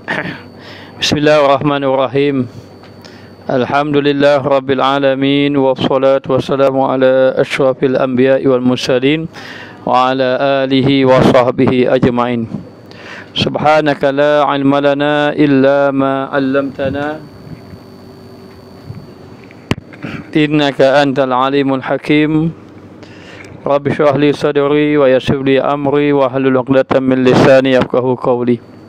Bismillahirrahmanirrahim. Alhamdulillah Rabbil Alamin. Wassalatu wassalamu ala ashrafil anbiya'i wal mursalin wa ala alihi wa sahbihi ajma'in. Subhanaka la ilma lana illa ma 'allamtana innaka antal alimul hakim. Rabbi shrah li sadri wa yassir li amri wa hlul 'uqdatam min lisani yafqahu qawli.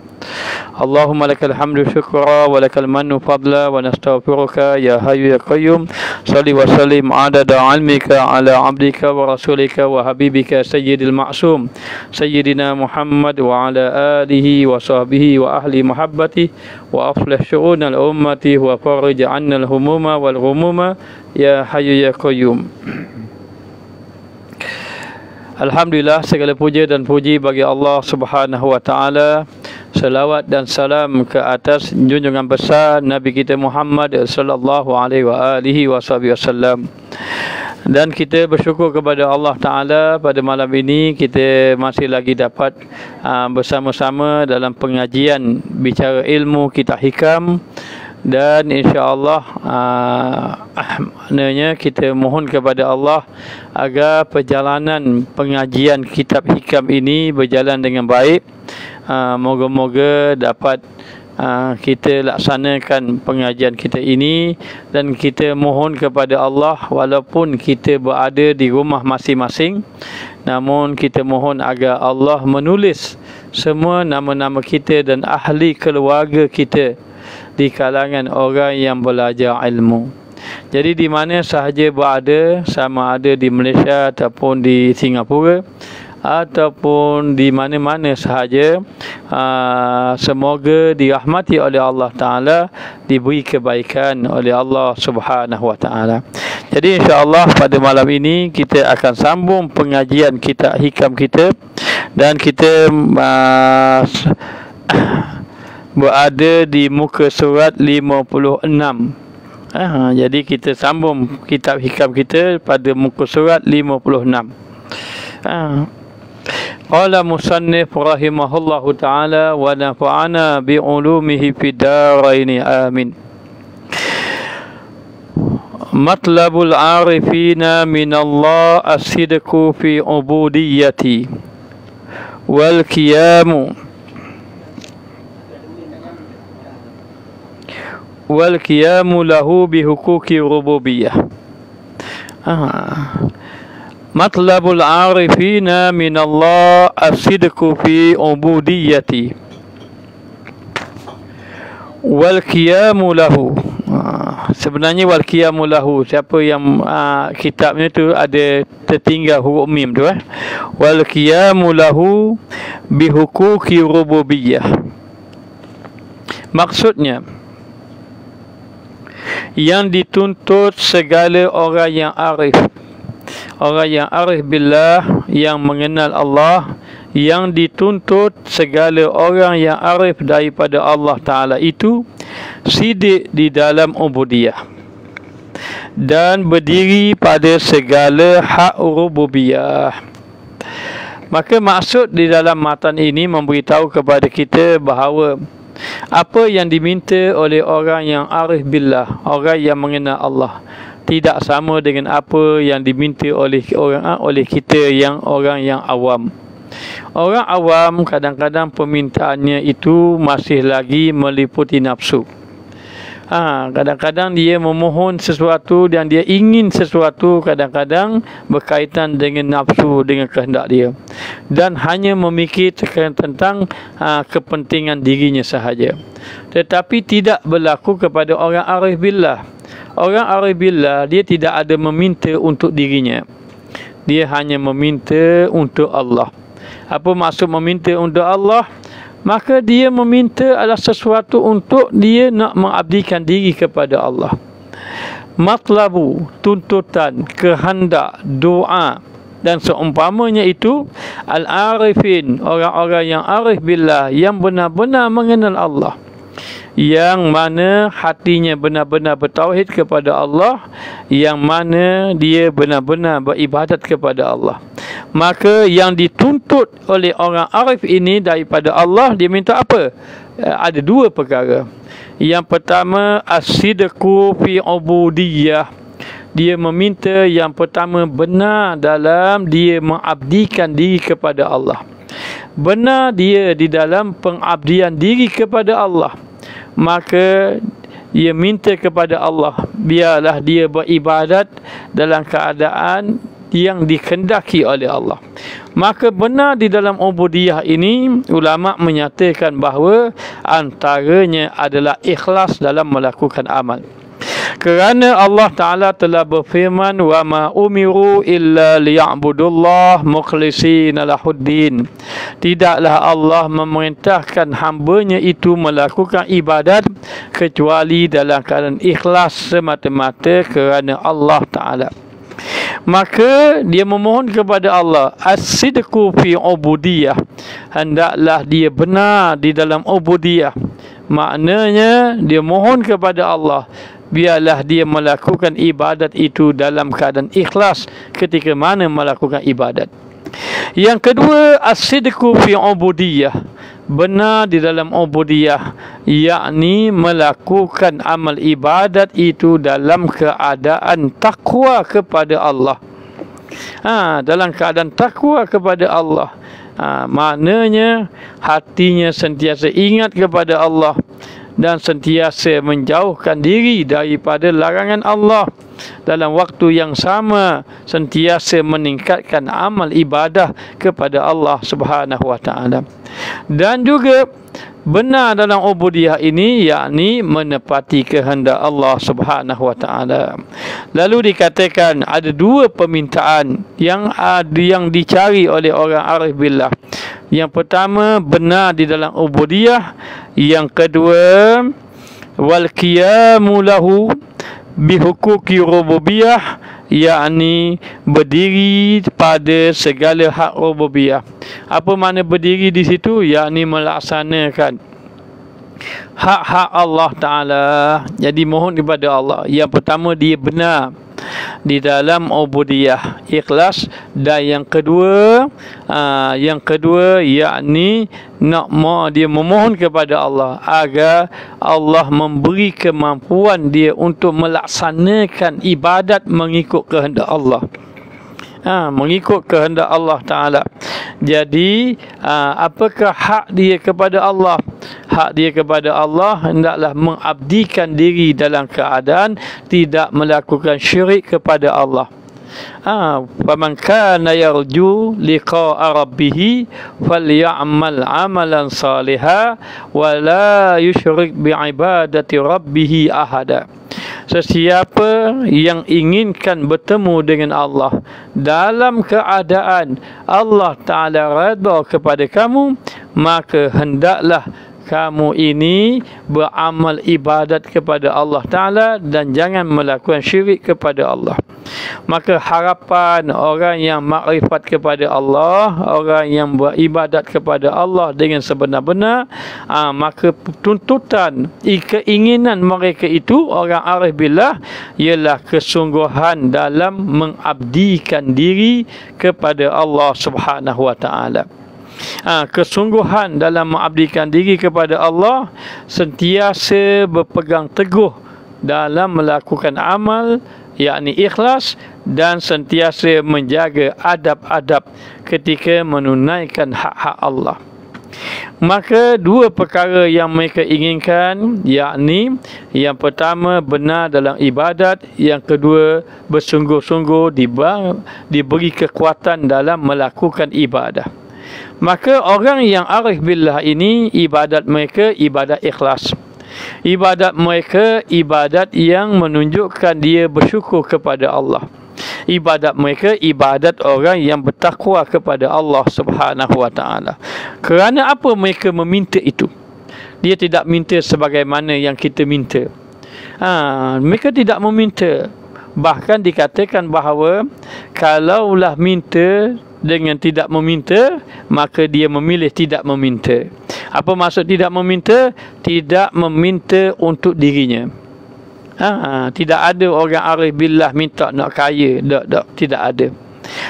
Allahumma lakal hamdu syukra wa lakal mannu fadla wa nastaghfiruka ya hayyu ya qayyum. Salli wa sallim adada ilmika ala abdika wa rasulika wa habibika sayyidil ma'sum sayyidina Muhammad wa ala alihi wa sahbihi wa ahli mahabbati wa aflih syu'unal ummati wa farij 'anna al-humuma wal ghumuma ya hayyu ya qayyum. Alhamdulillah, segala puja dan puji bagi Allah Subhanahu wa taala. Salawat dan salam ke atas junjungan besar Nabi kita Muhammad sallallahu alaihi wa alihi wasallam. Dan kita bersyukur kepada Allah Taala pada malam ini kita masih lagi dapat bersama-sama dalam pengajian bicara ilmu kitab hikam. Dan insya-Allah maknanya kita mohon kepada Allah agar perjalanan pengajian kitab hikam ini berjalan dengan baik. Moga-moga dapat kita laksanakan pengajian kita ini, dan kita mohon kepada Allah walaupun kita berada di rumah masing-masing, namun kita mohon agar Allah menulis semua nama-nama kita dan ahli keluarga kita di kalangan orang yang belajar ilmu. Jadi di mana sahaja berada, sama ada di Malaysia ataupun di Singapura ataupun di mana-mana sahaja, semoga dirahmati oleh Allah Ta'ala, diberi kebaikan oleh Allah Subhanahu Wa Ta'ala. Jadi insya-Allah pada malam ini kita akan sambung pengajian kitab hikam kita, dan kita berada di muka surat 56. Jadi kita sambung kitab hikam kita pada muka surat 56. Qala musannif rahimahullahu ta'ala wa nafa'ana bi'ulumihi fid darain amin. Matlabul arifina min Allah as-sidqu fi ubudiyyati wal qiyamu lahu bi huquqi rububiyyah. Matlabul arifina min Allah as-sidqu fi ubudiyyati wal qiyamu lahu. Sebenarnya wal qiyamu lahu, siapa yang kitabnya tu ada tertinggal huruf mim tu wal qiyamu lahu bi huquqi rububiyyah. Maksudnya yang dituntut segala orang yang arif, orang yang arif billah, yang mengenal Allah, yang dituntut segala orang yang arif daripada Allah Ta'ala itu sidik di dalam ubudiyah dan berdiri pada segala hak rububiyah. Maka maksud di dalam matan ini memberitahu kepada kita bahawa apa yang diminta oleh orang yang arif billah, orang yang mengenal Allah, tidak sama dengan apa yang diminta oleh kita yang orang yang awam. Orang awam kadang-kadang permintaannya itu masih lagi meliputi nafsu. Kadang-kadang dia memohon sesuatu dan dia ingin sesuatu, kadang-kadang berkaitan dengan nafsu, dengan kehendak dia, dan hanya memikirkan tentang kepentingan dirinya sahaja. Tetapi tidak berlaku kepada orang arif billah. Orang arif billah dia tidak ada meminta untuk dirinya, dia hanya meminta untuk Allah. Apa maksud meminta untuk Allah? Maka dia meminta adalah sesuatu untuk dia nak mengabdikan diri kepada Allah. Matlabu, tuntutan, kehendak, doa dan seumpamanya itu al-arifin, orang-orang yang arif billah, yang benar-benar mengenal Allah, yang mana hatinya benar-benar bertauhid kepada Allah, yang mana dia benar-benar beribadat kepada Allah. Maka yang dituntut oleh orang arif ini daripada Allah, dia minta apa? ada dua perkara. Yang pertama, as-sidqu fi ubudiyah. Dia meminta yang pertama benar dalam dia mengabdikan diri kepada Allah. Benar dia di dalam pengabdian diri kepada Allah. Maka dia minta kepada Allah, biarlah dia beribadat dalam keadaan yang dikehendaki oleh Allah. Maka benar di dalam ubudiyah ini, ulama menyatakan bahawa antaranya adalah ikhlas dalam melakukan amal. Kerana Allah Ta'ala telah berfirman, wa ma umiru illa liya'budullah mukhlishina lahuddin. Tidaklah Allah memerintahkan hambanya itu melakukan ibadat kecuali dalam keadaan ikhlas semata-mata kerana Allah Ta'ala. Maka dia memohon kepada Allah, as-sidqu fi ubudiyah, hendaklah dia benar di dalam ubudiyah. Maknanya dia mohon kepada Allah, biarlah dia melakukan ibadat itu dalam keadaan ikhlas ketika mana melakukan ibadat. Yang kedua, as-sidqu fi ubudiyah, benar di dalam ubudiyah, yakni melakukan amal ibadat itu dalam keadaan takwa kepada Allah. Dalam keadaan takwa kepada Allah. Maknanya hatinya sentiasa ingat kepada Allah dan sentiasa menjauhkan diri daripada larangan Allah. Dalam waktu yang sama sentiasa meningkatkan amal ibadah kepada Allah Subhanahu wa taala. Dan juga benar dalam ubudiyah ini, yakni menepati kehendak Allah Subhanahu wa taala. Lalu dikatakan ada dua permintaan yang dicari oleh orang arif billah. Yang pertama, benar di dalam ubudiyah. Yang kedua, wal qiyamu lahu bihuquqi rububiyah, yakni berdiri pada segala hak rububiyah. Apa makna berdiri di situ? Yakni melaksanakan hak-hak Allah Ta'ala. Jadi mohon kepada Allah. Yang pertama, dia benar di dalam ubudiyah, ikhlas. Dan yang kedua yakni dia memohon kepada Allah agar Allah memberi kemampuan dia untuk melaksanakan ibadat mengikut kehendak Allah. Mengikut kehendak Allah Ta'ala. Jadi apakah hak dia kepada Allah? Hak dia kepada Allah hendaklah mengabdikan diri dalam keadaan tidak melakukan syirik kepada Allah. Faman kana yarju liqa'a rabbih falyamal amalan salihan wa la yusyrik bi'ibadati rabbih ahada. Sesiapa yang inginkan bertemu dengan Allah dalam keadaan Allah Ta'ala redha kepada kamu, maka hendaklah kamu ini beramal ibadat kepada Allah Ta'ala dan jangan melakukan syirik kepada Allah. Maka harapan orang yang makrifat kepada Allah, orang yang beribadat kepada Allah dengan sebenar-benar, maka tuntutan, keinginan mereka itu, orang arif billah, ialah kesungguhan dalam mengabdikan diri kepada Allah Subhanahu wa taala. Kesungguhan dalam mengabdikan diri kepada Allah, sentiasa berpegang teguh dalam melakukan amal, yakni ikhlas, dan sentiasa menjaga adab-adab ketika menunaikan hak-hak Allah. Maka dua perkara yang mereka inginkan, yakni yang pertama benar dalam ibadat, yang kedua bersungguh-sungguh diberi kekuatan dalam melakukan ibadah. Maka orang yang arif billah ini, ibadat mereka ibadat ikhlas. Ibadat mereka ibadat yang menunjukkan dia bersyukur kepada Allah. Ibadat mereka ibadat orang yang bertakwa kepada Allah Subhanahu wa taala. Kerana apa mereka meminta itu? Dia tidak minta sebagaimana yang kita minta. Mereka tidak meminta. Bahkan dikatakan bahawa kalaulah minta dengan tidak meminta, maka dia memilih tidak meminta. Apa maksud tidak meminta? Tidak meminta untuk dirinya. Tidak ada orang arif billah minta nak kaya. Tidak ada.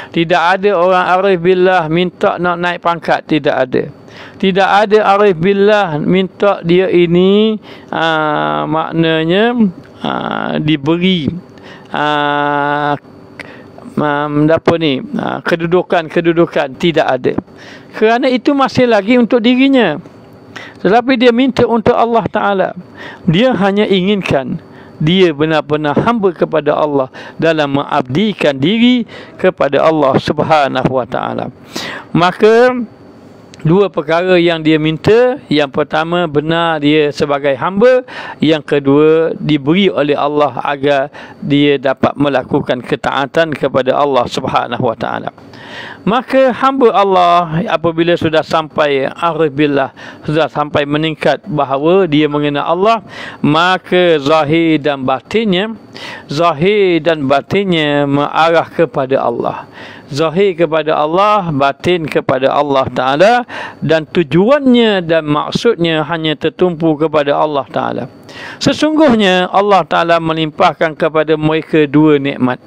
Tidak ada orang arif billah minta nak naik pangkat. Tidak ada. Tidak ada arif billah minta dia ini maknanya diberi kedudukan, tidak ada. Kerana itu masih lagi untuk dirinya. Tetapi dia minta untuk Allah Ta'ala. Dia hanya inginkan dia benar-benar hamba kepada Allah dalam mengabdikan diri kepada Allah Subhanahu wa Ta'ala. Maka dua perkara yang dia minta, yang pertama benar dia sebagai hamba, yang kedua diberi oleh Allah agar dia dapat melakukan ketaatan kepada Allah Subhanahu wa Ta'ala. Maka hamba Allah apabila sudah sampai arif billah, sudah sampai meningkat bahawa dia mengenal Allah, maka zahir dan batinnya mengarah kepada Allah. Zahir kepada Allah, batin kepada Allah Ta'ala, dan tujuannya dan maksudnya hanya tertumpu kepada Allah Ta'ala. Sesungguhnya Allah Ta'ala melimpahkan kepada mereka dua nikmat.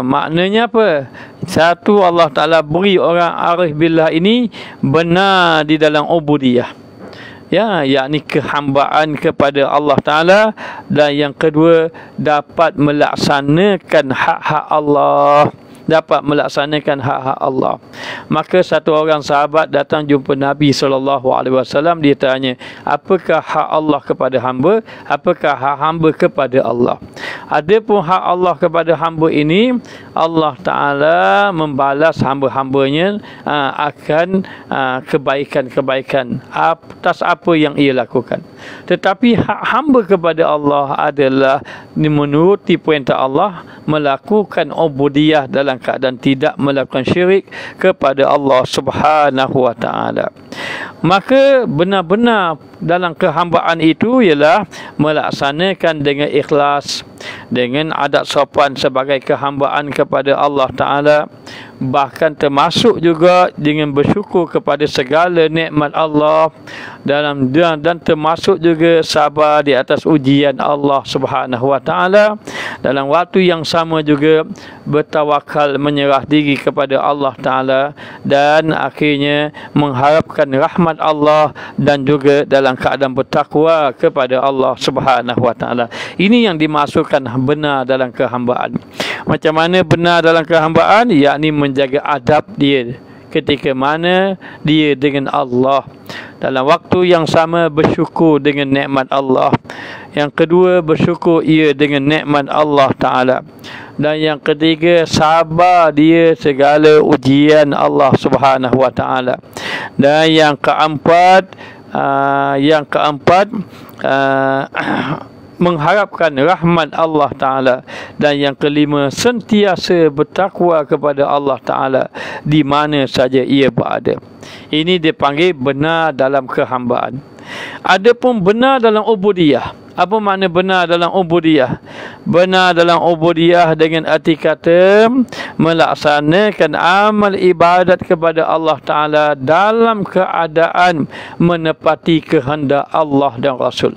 Maknanya apa? Satu, Allah Ta'ala beri orang arif billah ini benar di dalam ubudiyah, yakni kehambaan kepada Allah Ta'ala, dan yang kedua dapat melaksanakan hak-hak Allah. Maka satu orang sahabat datang jumpa Nabi SAW. Dia tanya, apakah hak Allah kepada hamba? Apakah hak hamba kepada Allah? Adapun hak Allah kepada hamba ini, Allah Ta'ala membalas hamba-hambanya akan kebaikan-kebaikan atas apa yang ia lakukan. Tetapi hak hamba kepada Allah adalah menuruti perintah Allah, melakukan ubudiyah dalam keadaan tidak melakukan syirik kepada Allah Subhanahu wa Ta'ala. Maka benar-benar dalam kehambaan itu ialah melaksanakan dengan ikhlas, dengan adab sopan sebagai kehambaan kepada Allah Ta'ala, bahkan termasuk juga dengan bersyukur kepada segala nikmat Allah dan termasuk juga sabar di atas ujian Allah Subhanahu wa Ta'ala. Dalam waktu yang sama juga bertawakal, menyerah diri kepada Allah Ta'ala, dan akhirnya mengharapkan rahmat Allah dan juga dalam keadaan bertakwa kepada Allah Subhanahu wa Ta'ala. Ini yang dimasukkan benar dalam kehambaan. Macam mana benar dalam kehambaan? Yakni menjaga adab dia ketika mana dia dengan Allah. Dalam waktu yang sama bersyukur dengan nikmat Allah. Yang kedua, bersyukur ia dengan nikmat Allah Ta'ala. Dan yang ketiga, sabar dia segala ujian Allah Subhanahu wa Ta'ala. Dan yang keempat, mengharapkan rahmat Allah Ta'ala. Dan yang kelima, sentiasa bertakwa kepada Allah Ta'ala di mana saja ia berada. Ini dipanggil benar dalam kehambaan. Adapun benar dalam ubudiyah. Apa makna benar dalam ubudiyah? Benar dalam ubudiyah dengan arti kata melaksanakan amal ibadat kepada Allah Ta'ala dalam keadaan menepati kehendak Allah dan Rasul,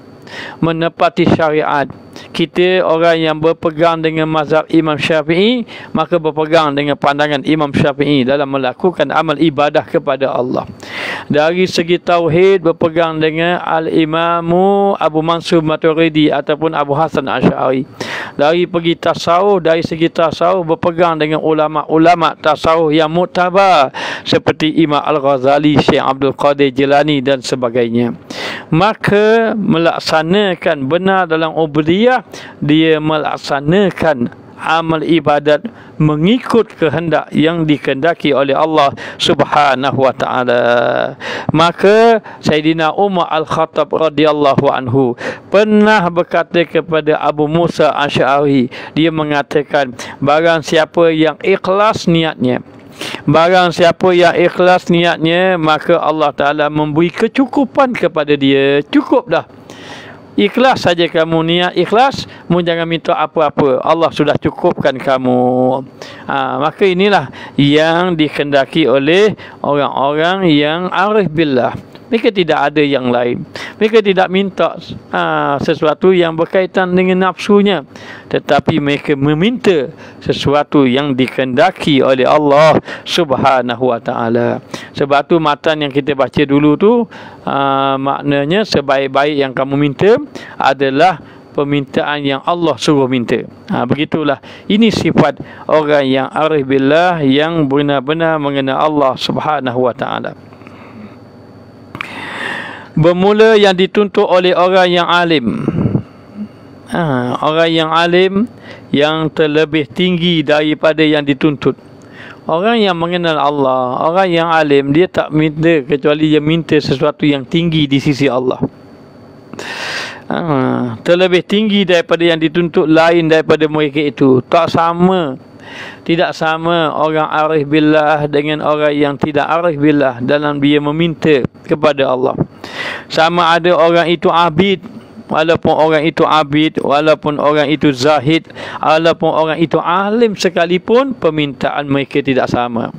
menepati syariat. Kita orang yang berpegang dengan mazhab Imam Syafi'i, maka berpegang dengan pandangan Imam Syafi'i dalam melakukan amal ibadah kepada Allah. Dari segi tauhid berpegang dengan Al-Imamu Abu Mansur Maturidi ataupun Abu Hasan Asy'ari. Dari segi tasawuf berpegang dengan ulama-ulama tasawuf yang muktabar seperti Imam Al-Ghazali, Syekh Abdul Qadir Jilani dan sebagainya. Maka melaksanakan benar dalam ubudiyah, dia melaksanakan amal ibadat mengikut kehendak yang dikehendaki oleh Allah Subhanahu wa Ta'ala. Maka Sayyidina Umar Al-Khattab radhiyallahu anhu pernah berkata kepada Abu Musa Asy'ari, dia mengatakan, barang siapa yang ikhlas niatnya, maka Allah Ta'ala memberi kecukupan kepada dia. Cukup dah. Ikhlas saja kamu, niat ikhlas, jangan minta apa-apa, Allah sudah cukupkan kamu. Maka inilah yang dikehendaki oleh orang-orang yang arif billah. Mereka tidak ada yang lain. Mereka tidak minta sesuatu yang berkaitan dengan nafsunya, tetapi mereka meminta sesuatu yang dikehendaki oleh Allah Subhanahu wa Ta'ala. Sebab tu matan yang kita baca dulu tu maknanya sebaik-baik yang kamu minta adalah permintaan yang Allah suruh minta. Begitulah. Ini sifat orang yang arif billah, yang benar-benar mengenal Allah Subhanahu wa taala. Bermula yang dituntut oleh orang yang alim. Orang yang alim yang terlebih tinggi daripada yang dituntut. Orang yang mengenal Allah, orang yang alim, dia tak minta kecuali dia minta sesuatu yang tinggi di sisi Allah. Terlebih tinggi daripada yang dituntut, lain daripada mereka itu. Tak sama. Tidak sama orang arif billah dengan orang yang tidak arif billah dalam dia meminta kepada Allah. Sama ada orang itu abid, walaupun orang itu abid, walaupun orang itu zahid, walaupun orang itu alim sekalipun, permintaan mereka tidak sama.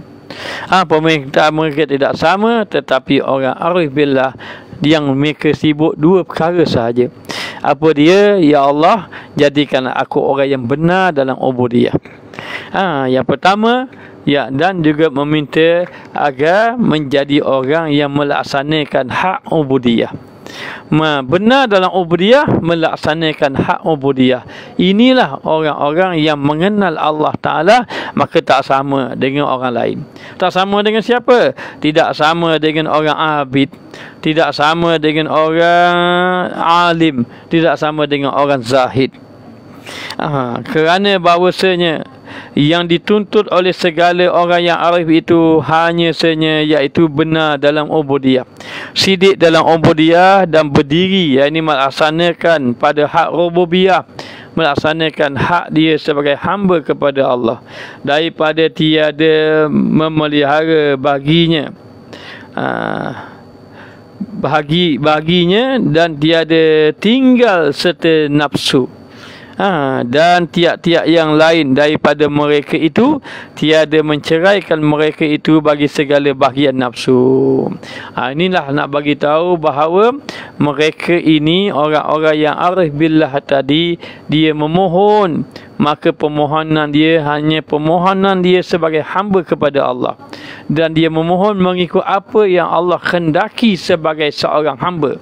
Permintaan mereka tidak sama, tetapi orang arif billah yang mereka sibuk dua perkara sahaja. Apa dia? Ya Allah, jadikanlah aku orang yang benar dalam ubudiyah. Yang pertama, dan juga meminta agar menjadi orang yang melaksanakan hak ubudiyah. Benar dalam ubudiyah, melaksanakan hak ubudiyah. Inilah orang-orang yang mengenal Allah Ta'ala, maka tak sama dengan orang lain. Tak sama dengan siapa? Tidak sama dengan orang abid, tidak sama dengan orang alim, tidak sama dengan orang zahid. Kerana bahawasanya yang dituntut oleh segala orang yang arif itu hanya saja iaitu benar dalam ubudiyah, sidik dalam ubudiyah, dan berdiri, yakni melaksanakan pada hak rububiyah, melaksanakan hak dia sebagai hamba kepada Allah, daripada tiada memelihara baginya baginya dan tiada tinggal serta nafsu. Dan tiap-tiap yang lain daripada mereka itu tiada menceraikan mereka itu bagi segala bahagian nafsu. Inilah nak bagi tahu bahawa mereka ini orang-orang yang arif billah tadi, dia memohon, maka permohonan dia hanya permohonan dia sebagai hamba kepada Allah, dan dia memohon mengikut apa yang Allah kehendaki sebagai seorang hamba.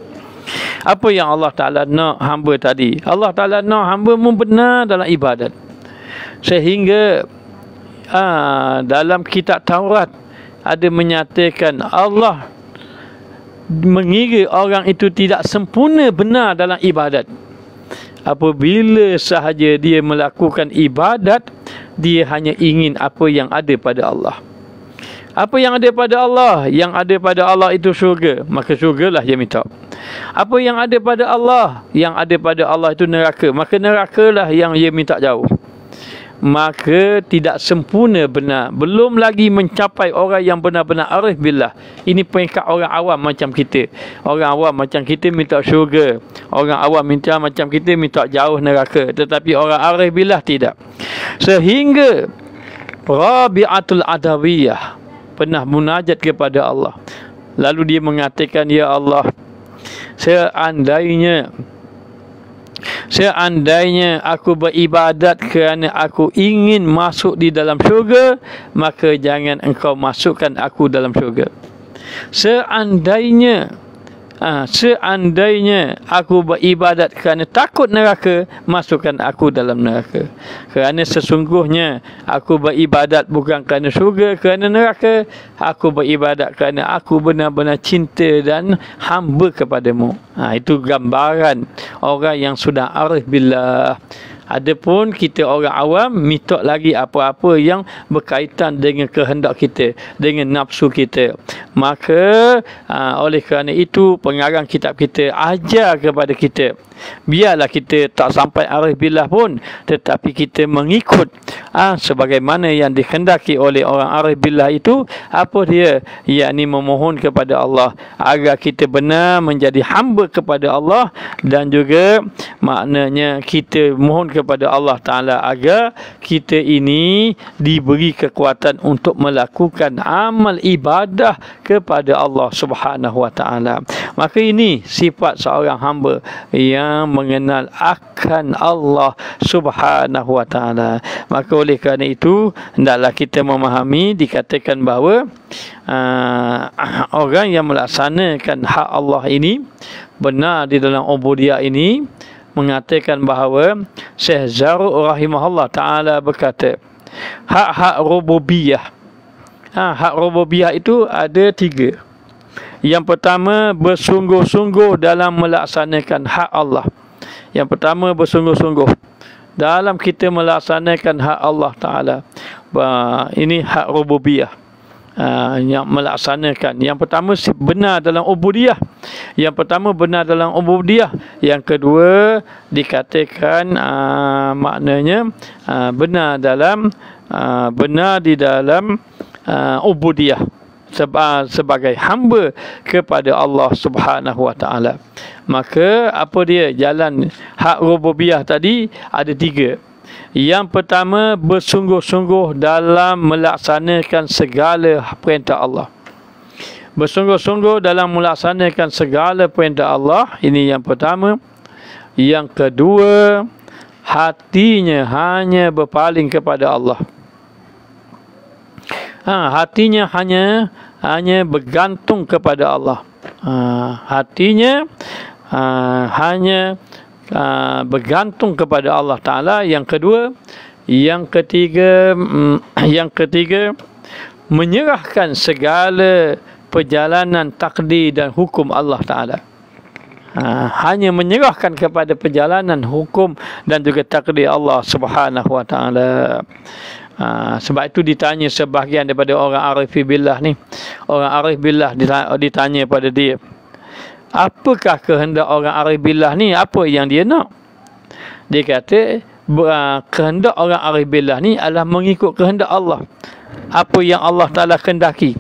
Apa yang Allah Ta'ala nak hamba tadi? Allah Ta'ala nak hamba benar dalam ibadat. Sehingga dalam kitab Taurat ada menyatakan Allah mengira orang itu tidak sempurna benar dalam ibadat. Apabila sahaja dia melakukan ibadat, dia hanya ingin apa yang ada pada Allah. Apa yang ada pada Allah? Yang ada pada Allah itu syurga, maka syurgalah dia minta. Apa yang ada pada Allah? Yang ada pada Allah itu neraka, maka nerakalah yang dia minta jauh. Maka tidak sempurna benar. Belum lagi mencapai orang yang benar-benar arif billah. Ini peringkat orang awam macam kita. Orang awam macam kita minta syurga. Orang awam minta macam kita minta jauh neraka. Tetapi orang arif billah tidak. Sehingga Rabi'atul Adawiyah pernah munajat kepada Allah. Lalu dia mengatakan, ya Allah, seandainya aku beribadat kerana aku ingin masuk di dalam syurga, maka jangan engkau masukkan aku dalam syurga. Seandainya aku beribadat kerana takut neraka, masukkan aku dalam neraka. Kerana sesungguhnya aku beribadat bukan kerana syurga, kerana neraka. Aku beribadat kerana aku benar-benar cinta dan hamba kepadamu. Itu gambaran orang yang sudah arif billah. Adapun kita orang awam minta lagi apa-apa yang berkaitan dengan kehendak kita, dengan nafsu kita. Maka oleh kerana itu pengarang kitab kita ajar kepada kita, biarlah kita tak sampai arif billah pun, tetapi kita mengikut sebagaimana yang dikehendaki oleh orang arif billah itu. Apa dia? Yakni memohon kepada Allah agar kita benar menjadi hamba kepada Allah, dan juga maknanya kita mohon kepada kepada Allah Ta'ala agar kita ini diberi kekuatan untuk melakukan amal ibadah kepada Allah Subhanahu Wa Ta'ala. Maka ini sifat seorang hamba yang mengenal akan Allah Subhanahu Wa Ta'ala. Maka oleh kerana itu hendaklah kita memahami, dikatakan bahawa orang yang melaksanakan hak Allah ini benar di dalam ubudiyah ini, mengatakan bahawa Syekh Zarruq rahimahullah ta'ala berkata, hak-hak rububiyah, hak rububiyah itu ada 3. Yang pertama, bersungguh-sungguh dalam melaksanakan hak Allah. Yang pertama, bersungguh-sungguh dalam kita melaksanakan hak Allah Ta'ala. Ini hak rububiyah. Yang melaksanakan. Yang pertama benar dalam ubudiyah. Yang pertama benar dalam ubudiyah. Yang kedua dikatakan maknanya benar di dalam ubudiyah sebagai hamba kepada Allah Subhanahu Wa Ta'ala. Maka apa dia jalan hak rububiyah tadi? Ada 3. Yang pertama, bersungguh-sungguh dalam melaksanakan segala perintah Allah. Bersungguh-sungguh dalam melaksanakan segala perintah Allah. Ini yang pertama. Yang kedua, hatinya hanya berpaling kepada Allah. Hatinya hanya bergantung kepada Allah. Hatinya hanya bergantung kepada Allah Ta'ala. Yang kedua. Yang ketiga, menyerahkan segala perjalanan takdir dan hukum Allah Ta'ala. Hanya menyerahkan kepada perjalanan hukum dan juga takdir Allah Subhanahu Wa Ta'ala. Sebab itu ditanya sebahagian daripada orang arif billah ni. Orang arif billah ditanya pada dia, apakah kehendak orang arif billah ni? Apa yang dia nak? Dia kata kehendak orang arif billah ni adalah mengikut kehendak Allah. Apa yang Allah Ta'ala kehendaki,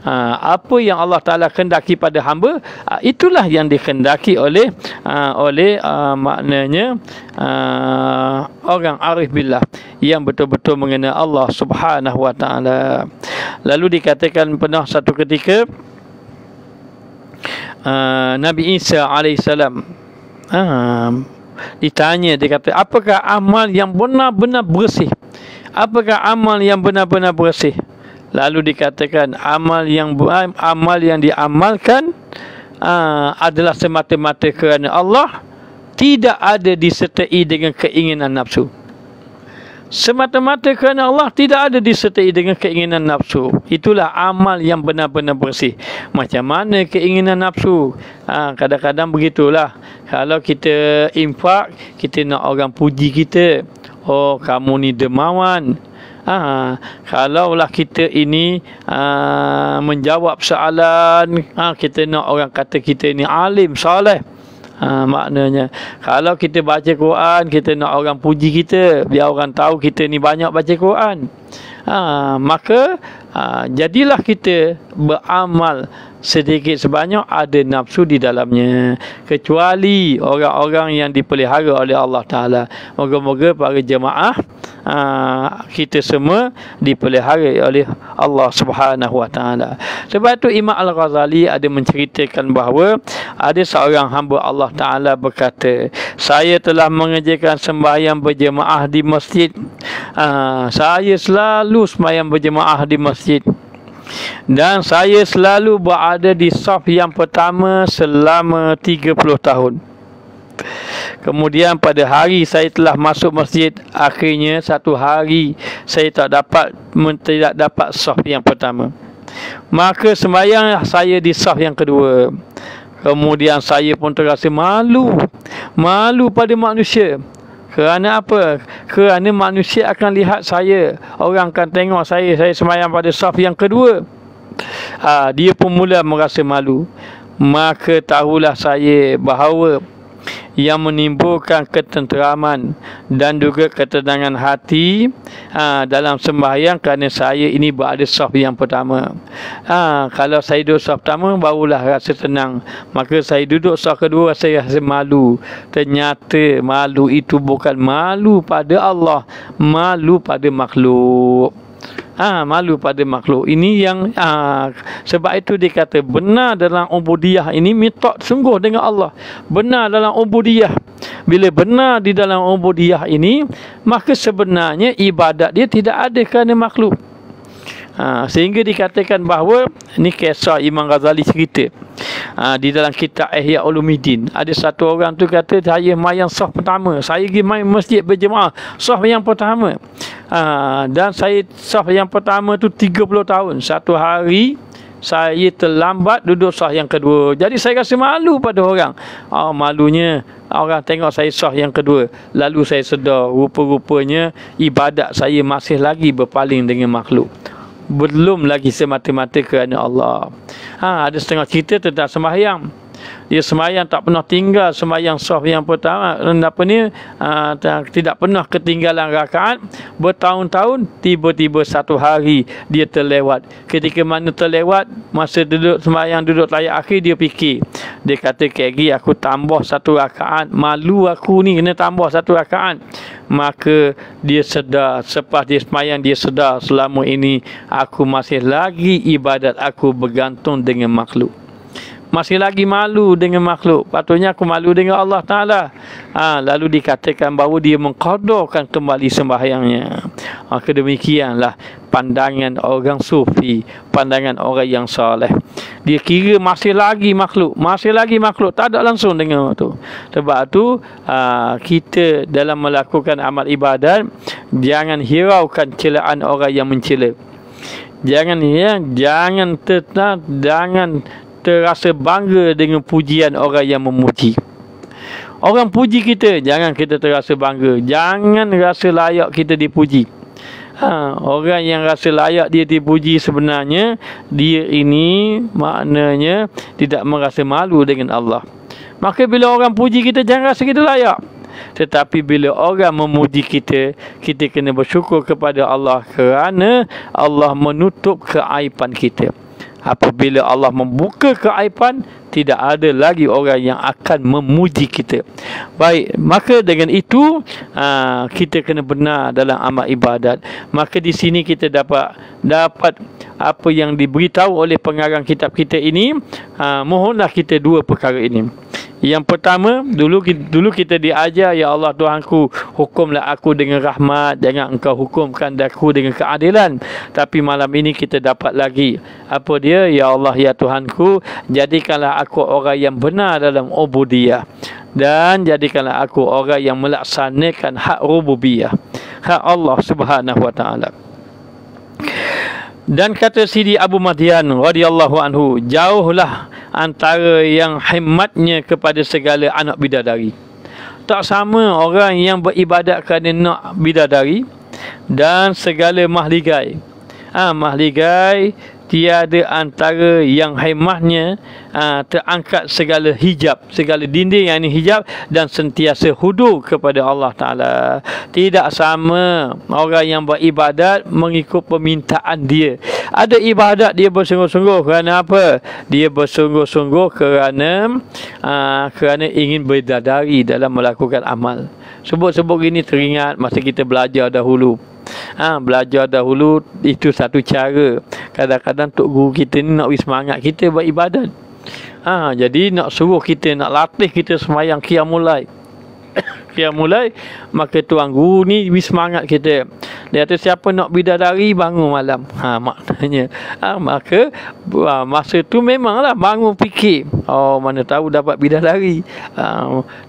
apa yang Allah Ta'ala kehendaki pada hamba, itulah yang dikehendaki oleh maknanya orang arif billah yang betul-betul mengenal Allah Subhanahu Wa Ta'ala. Lalu dikatakan pernah satu ketika Nabi Isa alaihissalam ditanya, dia kata, apakah amal yang benar-benar bersih? Apakah amal yang benar-benar bersih? Lalu dikatakan amal yang diamalkan adalah semata-mata kerana Allah, tidak ada disertai dengan keinginan nafsu. Semata-mata kerana Allah, tidak ada disertai dengan keinginan nafsu. Itulah amal yang benar-benar bersih. Macam mana keinginan nafsu? Kadang-kadang begitulah. Kalau kita infak, kita nak orang puji kita. Oh, kamu ni dermawan. Kalaulah kita ini menjawab soalan, kita nak orang kata kita ni alim, soleh. Maknanya kalau kita baca Quran, kita nak orang puji kita, biar orang tahu kita ni banyak baca Quran. Maka jadilah kita beramal sedikit sebanyak ada nafsu di dalamnya, kecuali orang-orang yang dipelihara oleh Allah Ta'ala. Moga-moga para jemaah kita semua dipelihara oleh Allah Subhanahu Wa Ta'ala. Sebab itu Imam Al-Ghazali ada menceritakan bahawa ada seorang hamba Allah Ta'ala berkata, saya telah mengerjakan sembahyang berjemaah di masjid. Saya selalu sembahyang berjemaah di masjid, dan saya selalu berada di saf yang pertama selama 30 tahun. Kemudian pada hari saya telah masuk masjid, akhirnya satu hari saya tidak dapat saf yang pertama. Maka sembahyang saya di saf yang kedua. Kemudian saya pun terasa malu pada manusia. Kerana apa? Kerana manusia akan lihat saya, orang akan tengok saya sembahyang pada saf yang kedua. Dia pun mula merasa malu. Maka tahulah saya bahawa yang menimbulkan ketenteraman dan juga ketenangan hati dalam sembahyang, kerana saya ini berada saf yang pertama. Kalau saya duduk saf pertama barulah rasa tenang. Maka saya duduk saf kedua, saya rasa malu. Ternyata malu itu bukan malu pada Allah, malu pada makhluk. Malu pada makhluk. Ini yang sebab itu dikata benar dalam ubudiyah ini mitok sungguh dengan Allah. Benar dalam ubudiyah. Bila benar di dalam ubudiyah ini, maka sebenarnya ibadat dia tidak ada kerana makhluk. Sehingga dikatakan bahawa, ni kisah Imam Ghazali cerita di dalam kitab Ihya Ulumuddin. Ada satu orang tu kata, saya mayang saf pertama, saya pergi main masjid berjemaah saf yang pertama, dan saya saf yang pertama tu 30 tahun. Satu hari saya terlambat duduk saf yang kedua. Jadi saya rasa malu pada orang. Malunya orang tengok saya saf yang kedua. Lalu saya sedar, rupa-rupanya ibadat saya masih lagi berpaling dengan makhluk, belum lagi semata-mata kerana Allah. Ada setengah cerita tentang sembahyang. Dia sembahyang tak pernah tinggal sembahyang saf yang pertama. Tidak pernah ketinggalan rakaat. Bertahun-tahun, tiba-tiba satu hari dia terlewat. Ketika mana terlewat, masa duduk sembahyang, duduk layak akhir, dia fikir. Dia kata, Kegi, aku tambah satu rakaat. Malu aku ni kena tambah satu rakaat. Maka dia sedar, selepas dia sembahyang, dia sedar selama ini aku masih lagi ibadat aku bergantung dengan makhluk. Masih lagi malu dengan makhluk. Patutnya aku malu dengan Allah Ta'ala. Lalu dikatakan bahawa dia mengqadhakan kembali sembahyangnya. Maka demikianlah pandangan orang sufi, pandangan orang yang soleh. Dia kira masih lagi makhluk, masih lagi makhluk, tak ada langsung dengan tu. Sebab tu kita dalam melakukan amal ibadat, jangan hiraukan celaan orang yang mencela. Jangan terasa bangga dengan pujian orang yang memuji. Orang puji kita, jangan kita terasa bangga. Jangan rasa layak kita dipuji. Orang yang rasa layak dia dipuji, sebenarnya dia ini maknanya tidak merasa malu dengan Allah. Maka bila orang puji kita, jangan rasa kita layak. Tetapi bila orang memuji kita, kita kena bersyukur kepada Allah, kerana Allah menutup keaiban kita. Apabila Allah membuka keaiban, tidak ada lagi orang yang akan memuji kita. Baik, maka dengan itu kita kena benar dalam amal ibadat. Maka di sini kita dapat apa yang diberitahu oleh pengarang kitab kita ini. Mohonlah kita dua perkara ini. Yang pertama, dulu kita diajar, ya Allah Tuhanku, hukumlah aku dengan rahmat, jangan engkau hukumkan aku dengan keadilan. Tapi malam ini kita dapat lagi apa dia? Ya Allah, ya Tuhanku, jadikanlah aku orang yang benar dalam ubudiyah, dan jadikanlah aku orang yang melaksanakan hak rububiyah, hak Allah Subhanahu wa taala. Dan kata Sidi Abu Madyan radhiyallahu anhu, jauhlah antara yang himmatnya kepada segala anak bidadari. Tak sama orang yang beribadat kerana nak bidadari dan segala mahligai. Mahligai tiada antara yang himmatnya terangkat segala hijab, segala dinding yang ini hijab, dan sentiasa hudu kepada Allah Ta'ala. Tidak sama orang yang beribadat mengikut permintaan dia. Ada ibadat dia bersungguh-sungguh kerana apa? Dia bersungguh-sungguh kerana ingin bidadari dalam melakukan amal. Sebut-sebut gini teringat masa kita belajar dahulu. Belajar dahulu itu satu cara. Kadang-kadang tok guru kita ni nak beri semangat kita beribadat. Jadi nak suruh kita, nak latih kita sembahyang qiyamul lail. Qiyamul lail, maka tuan guru ni beri semangat kita. Dia kata siapa nak bidadari bangun malam. Maknanya maka masa tu memanglah bangun fikir, mana tahu dapat bidadari.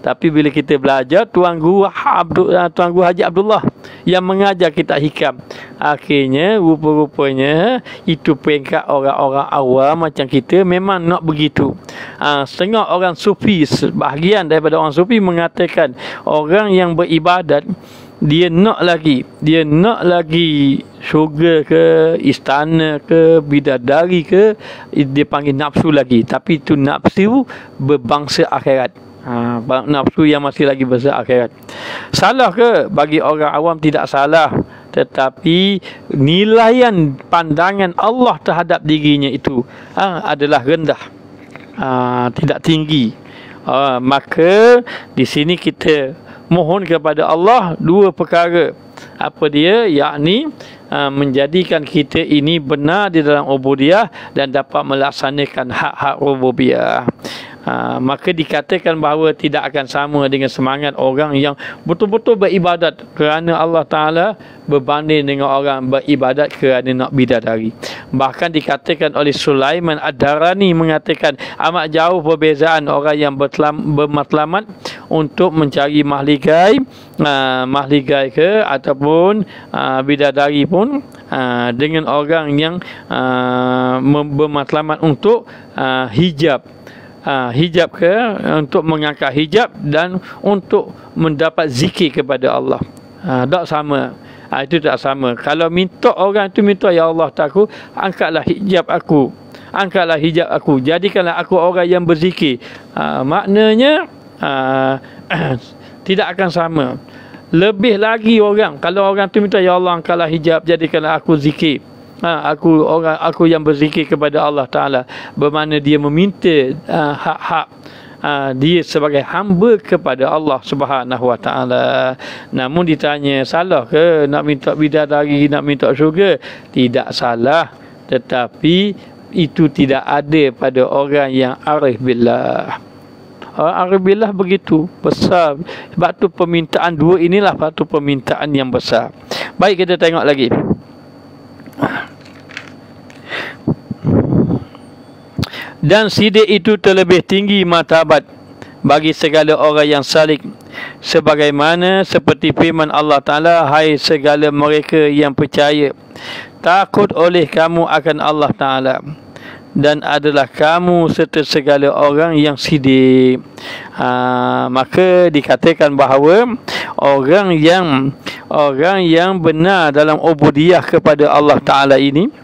Tapi bila kita belajar, Tuan Guru Haji Abdullah yang mengajar kita hikam, akhirnya rupa-rupanya itu peringkat orang-orang awam macam kita memang nak begitu. Setengah orang sufi, bahagian daripada orang sufi mengatakan orang yang beribadat, dia nak lagi syurga ke, istana ke, bidadari ke, dia panggil nafsu lagi. Tapi itu nafsu berbangsa akhirat. Nafsu yang masih lagi besar akhirat. Salah ke? Bagi orang awam tidak salah, tetapi nilaian pandangan Allah terhadap dirinya itu adalah rendah, tidak tinggi. Maka di sini kita mohon kepada Allah dua perkara. Apa dia? Yakni menjadikan kita ini benar di dalam ubudiyah dan dapat melaksanakan hak-hak rububiyah. Maka dikatakan bahawa tidak akan sama dengan semangat orang yang betul-betul beribadat kerana Allah Ta'ala berbanding dengan orang beribadat kerana nak bidadari. Bahkan dikatakan oleh Sulaiman Ad-Darani mengatakan amat jauh perbezaan orang yang bermatlamat untuk mencari mahligai ke ataupun bidadari pun dengan orang yang bermatlamat untuk hijab ke, untuk mengangkat hijab dan untuk mendapat zikir kepada Allah. Tak sama. Itu tak sama. Kalau minta orang tu minta, ya Allah takku, angkatlah hijab aku. Angkatlah hijab aku. Jadikanlah aku orang yang berzikir. Maknanya tidak akan sama. Lebih lagi orang, kalau orang tu minta, ya Allah angkatlah hijab, jadikanlah aku zikir. Aku yang berzikir kepada Allah Ta'ala, bermakna dia meminta hak-hak dia sebagai hamba kepada Allah Subhanahu Wa Ta'ala. Namun ditanya, salah ke nak minta bidadari, nak minta syurga? Tidak salah, tetapi itu tidak ada pada orang yang arif billah. Arif billah begitu besar. Sebab tu permintaan dua inilah satu permintaan yang besar. Baik, kita tengok lagi. Dan sidik itu terlebih tinggi martabat bagi segala orang yang salik, sebagaimana seperti firman Allah Ta'ala, hai segala mereka yang percaya, takut oleh kamu akan Allah Ta'ala, dan adalah kamu serta segala orang yang sidik. Maka dikatakan bahawa orang yang benar dalam ubudiyah kepada Allah Ta'ala ini,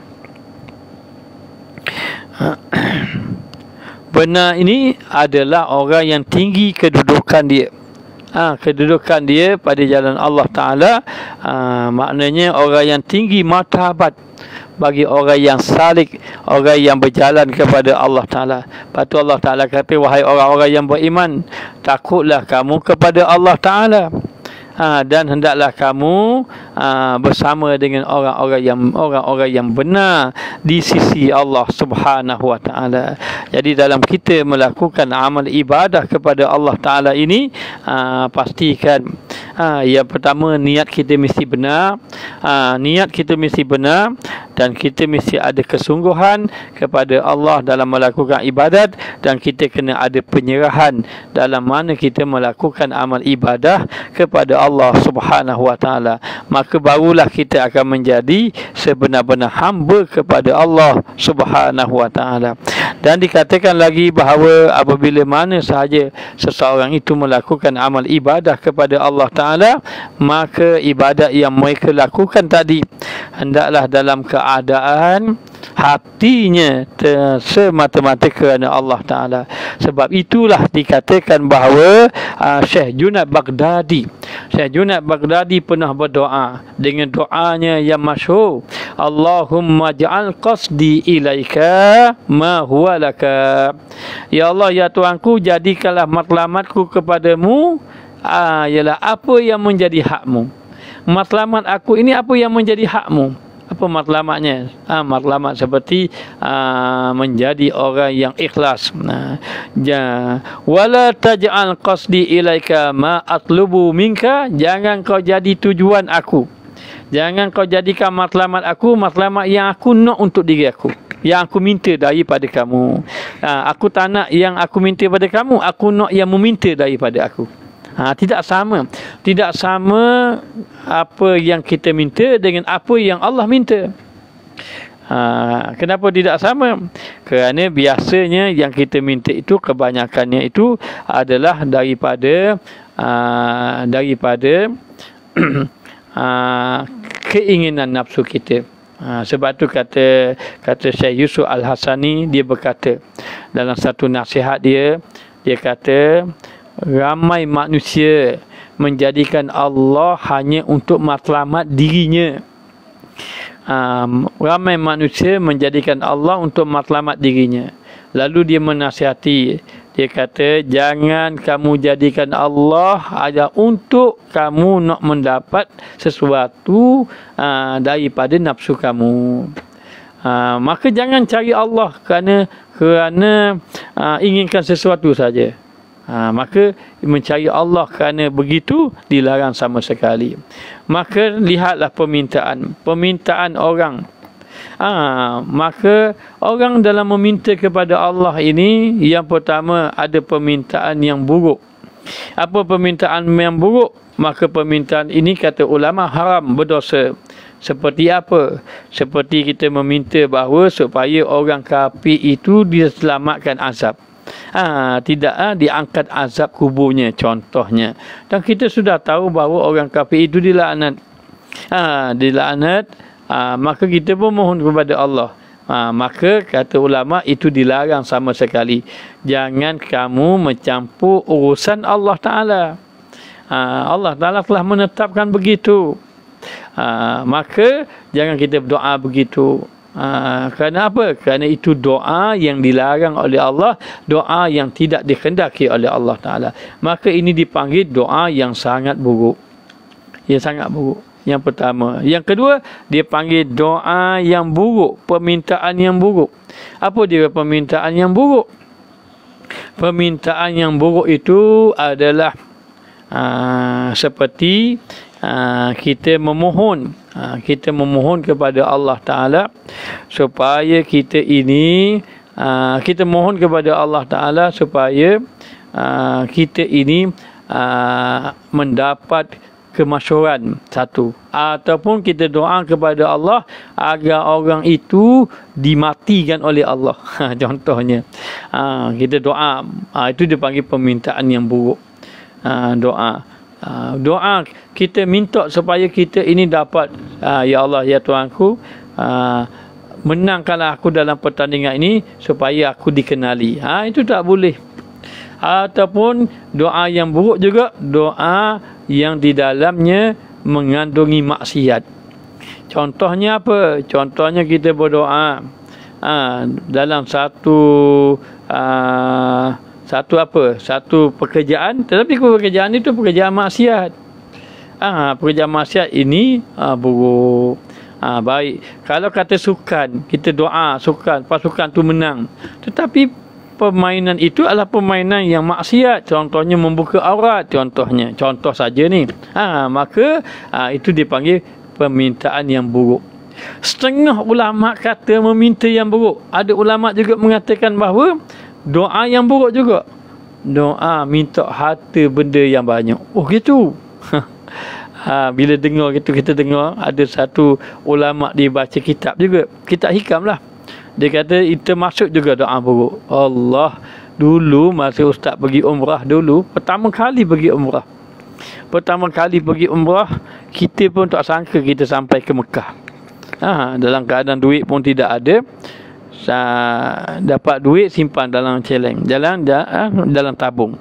benar ini adalah orang yang tinggi kedudukan dia. Kedudukan dia pada jalan Allah Ta'ala. Maknanya orang yang tinggi martabat bagi orang yang salik, orang yang berjalan kepada Allah Ta'ala. Lepas tu Allah Ta'ala kata, wahai orang-orang yang beriman, takutlah kamu kepada Allah Ta'ala, dan hendaklah kamu bersama dengan orang-orang yang benar di sisi Allah Subhanahu Wa Ta'ala. Jadi dalam kita melakukan amal ibadah kepada Allah Ta'ala ini, pastikan yang pertama, niat kita mesti benar. Niat kita mesti benar, dan kita mesti ada kesungguhan kepada Allah dalam melakukan ibadat, dan kita kena ada penyerahan dalam mana kita melakukan amal ibadah kepada Allah Subhanahu Wa Ta'ala. Maka barulah kita akan menjadi sebenar-benar hamba kepada Allah Subhanahu Wa Ta'ala. Dan dikatakan lagi bahawa apabila mana sahaja seseorang itu melakukan amal ibadah kepada Allah Ta'ala, maka ibadat yang mereka lakukan tadi hendaklah dalam keadaan hatinya semata-mata kerana Allah Ta'ala. Sebab itulah dikatakan bahawa Syekh Junaid Baghdadi pernah berdoa dengan doanya yang masyhur, Allahumma ja'al qasdi ilaika ma huwa laka. Ya Allah, ya Tuhanku, jadikanlah matlamatku kepadamu ialah apa yang menjadi hakmu. Matlamat aku ini apa yang menjadi hakmu. Apa matlamatnya? Matlamat seperti menjadi orang yang ikhlas. Wala taj'al qasdi ilaika ma atlubu minka. Jangan kau jadi tujuan aku. Jangan kau jadikan matlamat aku matlamat yang aku nak untuk diri aku, yang aku minta daripada kamu. Aku tak nak yang aku minta daripada kamu, aku nak yang meminta daripada aku. Tidak sama. Tidak sama apa yang kita minta dengan apa yang Allah minta. Kenapa tidak sama? Kerana biasanya yang kita minta itu kebanyakannya itu adalah daripada keinginan nafsu kita. Sebab tu kata Syekh Yusuf Al-Hasani, dia berkata dalam satu nasihat dia kata, ramai manusia menjadikan Allah hanya untuk matlamat dirinya. Ramai manusia menjadikan Allah untuk matlamat dirinya. Lalu dia menasihati, dia kata, jangan kamu jadikan Allah ada untuk kamu nak mendapat sesuatu daripada nafsu kamu. Maka jangan cari Allah kerana inginkan sesuatu saja. Maka mencari Allah kerana begitu dilarang sama sekali. Maka lihatlah permintaan orang. Maka orang dalam meminta kepada Allah ini, yang pertama ada permintaan yang buruk. Apa permintaan yang buruk? Maka permintaan ini kata ulama haram, berdosa. Seperti apa? Seperti kita meminta bahawa supaya orang kafir itu diselamatkan azab. Tidak diangkat azab kuburnya contohnya. Dan kita sudah tahu bahawa orang kafir itu dilaknat. Maka kita pun mohon kepada Allah. Maka kata ulama itu dilarang sama sekali. Jangan kamu mencampur urusan Allah Ta'ala. Allah Ta'ala telah menetapkan begitu. Maka jangan kita berdoa begitu. Kerana apa? Kerana itu doa yang dilarang oleh Allah, doa yang tidak dikehendaki oleh Allah Ta'ala. Maka ini dipanggil doa yang sangat buruk. Yang sangat buruk. Yang pertama. Yang kedua, dia panggil doa yang buruk, permintaan yang buruk. Apa dia permintaan yang buruk? Permintaan yang buruk itu adalah seperti kita memohon kepada Allah Ta'ala supaya kita mohon kepada Allah Ta'ala supaya kita ini mendapat kemasyhuran satu, ataupun kita doa kepada Allah agar orang itu dimatikan oleh Allah. Contohnya kita doa, itu dipanggil permintaan yang buruk. Doa kita minta supaya kita ini dapat, ya Allah, ya Tuhanku, menangkanlah aku dalam pertandingan ini supaya aku dikenali. Itu tak boleh. Ataupun doa yang buruk juga, doa yang di dalamnya mengandungi maksiat. Contohnya apa? Contohnya kita berdoa dalam satu pekerjaan, tetapi pekerjaan itu pekerjaan maksiat. Pekerjaan maksiat ini buruk. Baik, kalau kata sukan, kita doa sukan, pasukan tu menang, tetapi permainan itu adalah permainan yang maksiat, contohnya membuka aurat, contoh saja ni. Maka itu dipanggil permintaan yang buruk. Setengah ulama kata meminta yang buruk. Ada ulama juga mengatakan bahawa doa yang buruk juga, doa minta harta benda yang banyak. Oh gitu. Bila dengar gitu, kita dengar ada satu ulama dia baca kitab juga, kitab hikam lah. Dia kata itu masuk juga doa buruk. Allah, dulu masa ustaz pergi umrah dulu, pertama kali pergi umrah, kita pun tak sangka kita sampai ke Mekah. Dalam keadaan duit pun tidak ada. Dapat duit simpan dalam celeng, dalam tabung.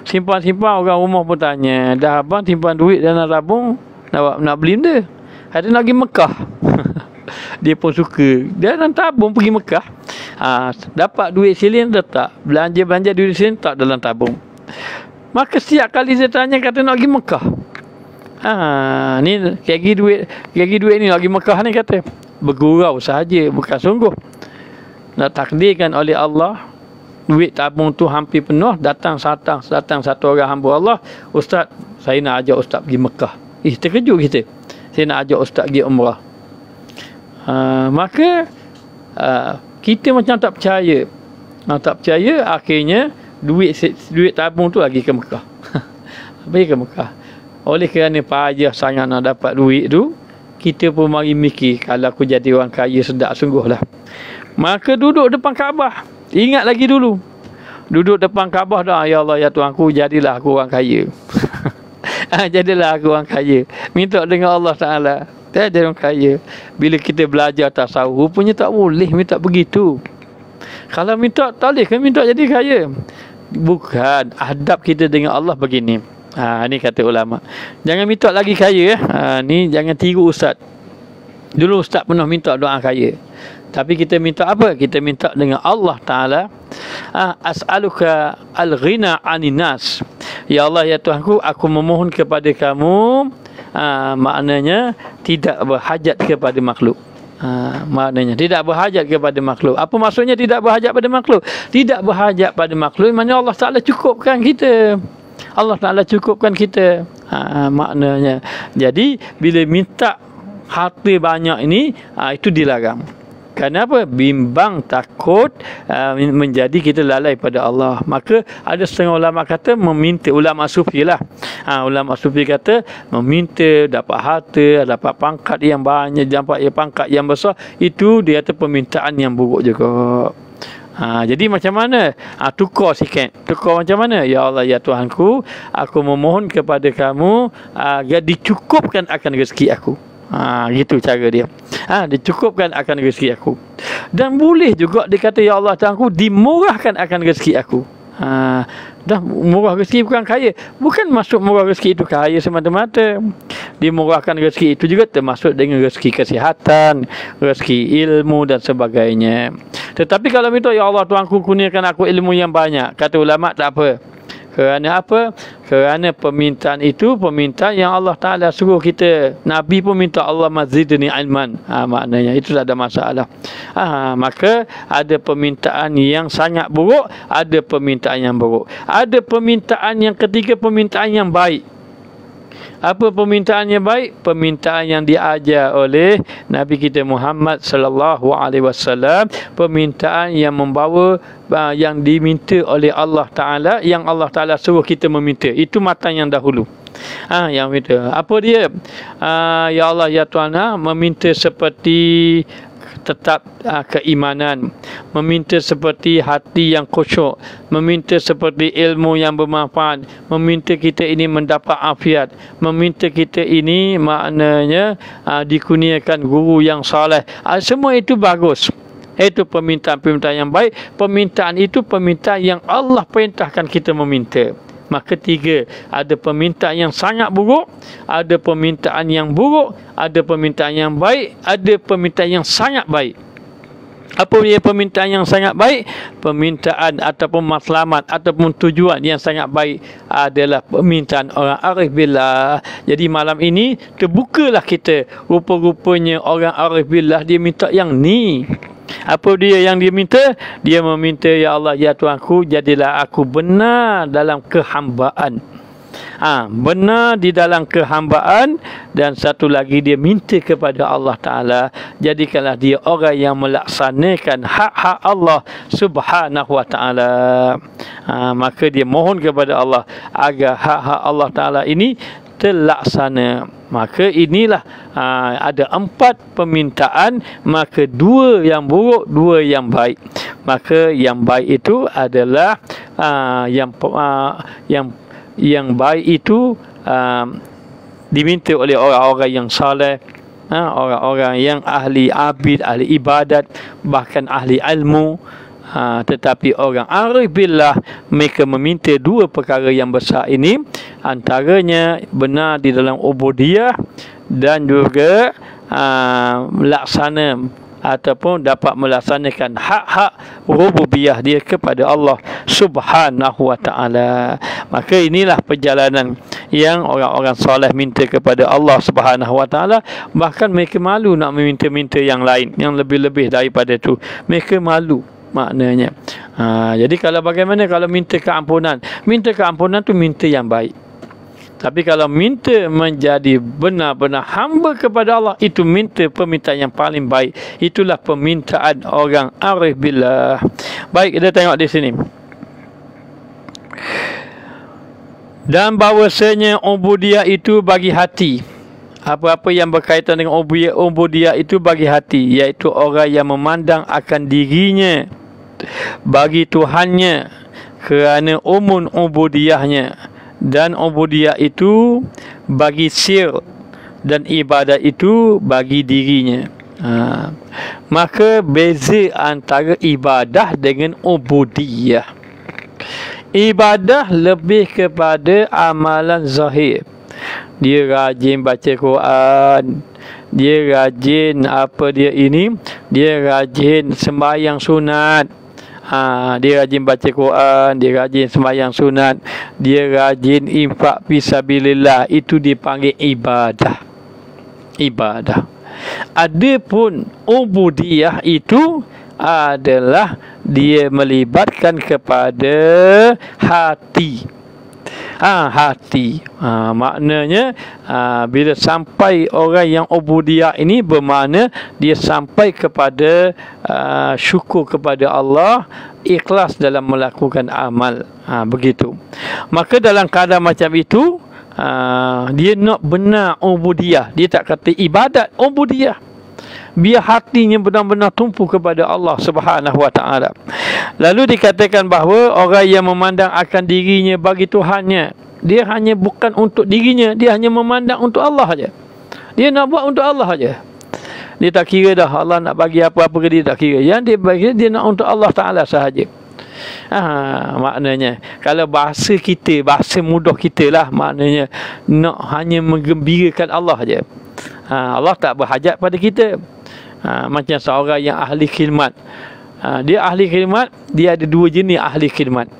Simpan orang rumah pun tanya, dah abang simpan duit dalam tabung, nak beli benda? Ada nak pergi Mekah. Dia pun suka. Dia dalam tabung pergi Mekah. Dapat duit silin letak, belanja duit silin tak dalam tabung. Maka setiap kali dia tanya, kata nak pergi Mekah. Ni kaki duit ni nak pergi Mekah ni, kata. Bergurau saja, bukan sungguh. Nak takdirkan oleh Allah, duit tabung tu hampir penuh. Datang satu orang hamba Allah, ustaz, saya nak ajak ustaz pergi Mekah. Terkejut kita. Saya nak ajak ustaz pergi umrah. Maka kita macam tak percaya. Akhirnya duit tabung tu lagi ke Mekah. Pergi ke Mekah. Oleh kerana payah sangat nak dapat duit tu, kita pun mari mikir, kalau aku jadi orang kaya sedap sungguhlah. Maka duduk depan Kaabah. Ingat lagi dulu. Duduk depan Kaabah dah, ya Allah, ya Tuhanku, jadilah aku orang kaya. Jadilah aku orang kaya. Minta dengan Allah Ta'ala. Dia jadi orang kaya. Bila kita belajar tasawuf, rupanya tak boleh minta begitu. Kalau minta, tak boleh kan minta jadi kaya. Bukan. Adab kita dengan Allah begini. Ni kata ulama. Jangan minta lagi kaya. Ni jangan tiru ustaz. Dulu ustaz pernah minta doa kaya. Tapi kita minta apa? Kita minta dengan Allah Ta'ala. As'aluka al-ghina anin nas. Ya Allah, ya Tuhanku, aku memohon kepada kamu. Maknanya tidak berhajat kepada makhluk. Maknanya tidak berhajat kepada makhluk. Apa maksudnya tidak berhajat pada makhluk? Tidak berhajat pada makhluk, maknanya Allah Ta'ala cukupkan kita. Allah Ta'ala cukupkan kita. Maknanya. Jadi bila minta harta banyak ini, itu dilarang. Kenapa? Bimbang, takut menjadi kita lalai pada Allah. Maka ada setengah ulama kata meminta, ulama sufi lah. Ulama sufi kata meminta dapat harta, dapat pangkat yang banyak, dapat pangkat yang besar, itu dia kata permintaan yang buruk juga. Jadi macam mana? Tukar sikit. Tukar macam mana? Ya Allah, ya Tuhanku, aku memohon kepada kamu agar dicukupkan akan rezeki aku. Gitu cara dia. Dicukupkan akan rezeki aku. Dan boleh juga dia kata, ya Allah Tuhanku, dimurahkan akan rezeki aku. Dah murah rezeki bukan kaya. Bukan masuk murah rezeki itu kaya semata-mata. Dimurahkan rezeki itu juga termasuk dengan rezeki kesihatan, rezeki ilmu dan sebagainya. Tetapi kalau minta, ya Allah Tuhanku, kurniakan aku ilmu yang banyak, kata ulama, tak apa. Kerana apa? Kerana permintaan itu permintaan yang Allah Ta'ala suruh kita. Nabi pun minta Allah mazidni ilman. Maknanya itu tak ada masalah. Maka ada permintaan yang sangat buruk, ada permintaan yang buruk. Ada permintaan yang ketiga, permintaan yang baik. Apa permintaan yang baik? Permintaan yang diajar oleh Nabi kita Muhammad sallallahu alaihi wasallam, permintaan yang membawa yang diminta oleh Allah Taala, yang Allah Taala suruh kita meminta. Itu matan yang dahulu. Yang minta. Apa dia? Ya Allah, ya Tuhan, meminta seperti tetap keimanan, meminta seperti hati yang khusyuk, meminta seperti ilmu yang bermanfaat, meminta kita ini mendapat afiat, meminta kita ini maknanya dikurniakan guru yang saleh. Semua itu bagus. Itu permintaan-permintaan yang baik. Permintaan itu permintaan yang Allah perintahkan kita meminta. Maka tiga, ada permintaan yang sangat buruk, ada permintaan yang buruk, ada permintaan yang baik, ada permintaan yang sangat baik. Apa dia permintaan yang sangat baik? Permintaan ataupun matlamat ataupun tujuan yang sangat baik adalah permintaan orang arif billah. Jadi malam ini terbukalah kita, rupa-rupanya orang arif billah dia minta yang ni. Apa dia yang dia minta? Dia meminta, ya Allah, ya Tuhanku, jadilah aku benar dalam kehambaan. Benar di dalam kehambaan. Dan satu lagi dia minta kepada Allah Ta'ala, jadikanlah dia orang yang melaksanakan hak-hak Allah Subhanahu Wa Ta'ala. Maka dia mohon kepada Allah agar hak-hak Allah Ta'ala ini terlaksana. Maka inilah ada 4 permintaan, maka 2 yang buruk, 2 yang baik. Maka yang baik itu adalah yang baik itu diminta oleh orang-orang yang saleh, orang-orang yang ahli abid, ahli ibadat, bahkan ahli ilmu. Tetapi orang arif billah, mereka meminta 2 perkara yang besar ini, antaranya benar di dalam ubudiyah dan juga melaksana ataupun dapat melaksanakan hak-hak rububiyah dia kepada Allah Subhanahu Wa Ta'ala. Maka inilah perjalanan yang orang-orang soleh minta kepada Allah Subhanahu Wa Ta'ala. Bahkan mereka malu nak meminta-minta yang lain, yang lebih-lebih daripada itu. Mereka malu maknanya. Jadi kalau bagaimana kalau minta keampunan? Minta keampunan tu minta yang baik. Tapi kalau minta menjadi benar-benar hamba kepada Allah, itu minta permintaan yang paling baik. Itulah permintaan orang arif billah. Baik, kita tengok di sini. Dan bahawasanya ubudiyah itu bagi hati. Apa-apa yang berkaitan dengan ubudiyah itu bagi hati, iaitu orang yang memandang akan dirinya bagi Tuhannya kerana umun ubudiyahnya, dan ubudiyah itu bagi sir, dan ibadat itu bagi dirinya. Maka beza antara ibadah dengan ubudiyah. Ibadah lebih kepada amalan zahir. Dia rajin baca Quran, dia rajin dia rajin sembahyang sunat. Dia rajin baca Quran, dia rajin sembahyang sunat, dia rajin infak fisabilillah, itu dipanggil ibadah. Adapun ubudiyah itu adalah dia melibatkan kepada hati. Hati. Maknanya bila sampai orang yang ubudiyah ini, bermakna dia sampai kepada syukur kepada Allah, ikhlas dalam melakukan amal. Begitu. Maka dalam keadaan macam itu, dia nak benar ubudiyah. Dia tak kata ibadat, ubudiyah. Biar hatinya benar-benar tumpu kepada Allah Subhanahu wa taala. Lalu dikatakan bahawa orang yang memandang akan dirinya bagi Tuhannya, dia hanya bukan untuk dirinya, dia hanya memandang untuk Allah saja. Dia nak buat untuk Allah saja. Dia tak kira dah Allah nak bagi apa-apa ke dia, tak kira. Yang dia bagi, dia nak untuk Allah Taala sahaja. Maknanya kalau bahasa kita, bahasa mudah kita lah, maknanya nak hanya menggembirakan Allah saja. Allah tak berhajat pada kita. Macam seorang yang ahli khidmat. Dia ahli khidmat, dia ada dua jenis ahli khidmat.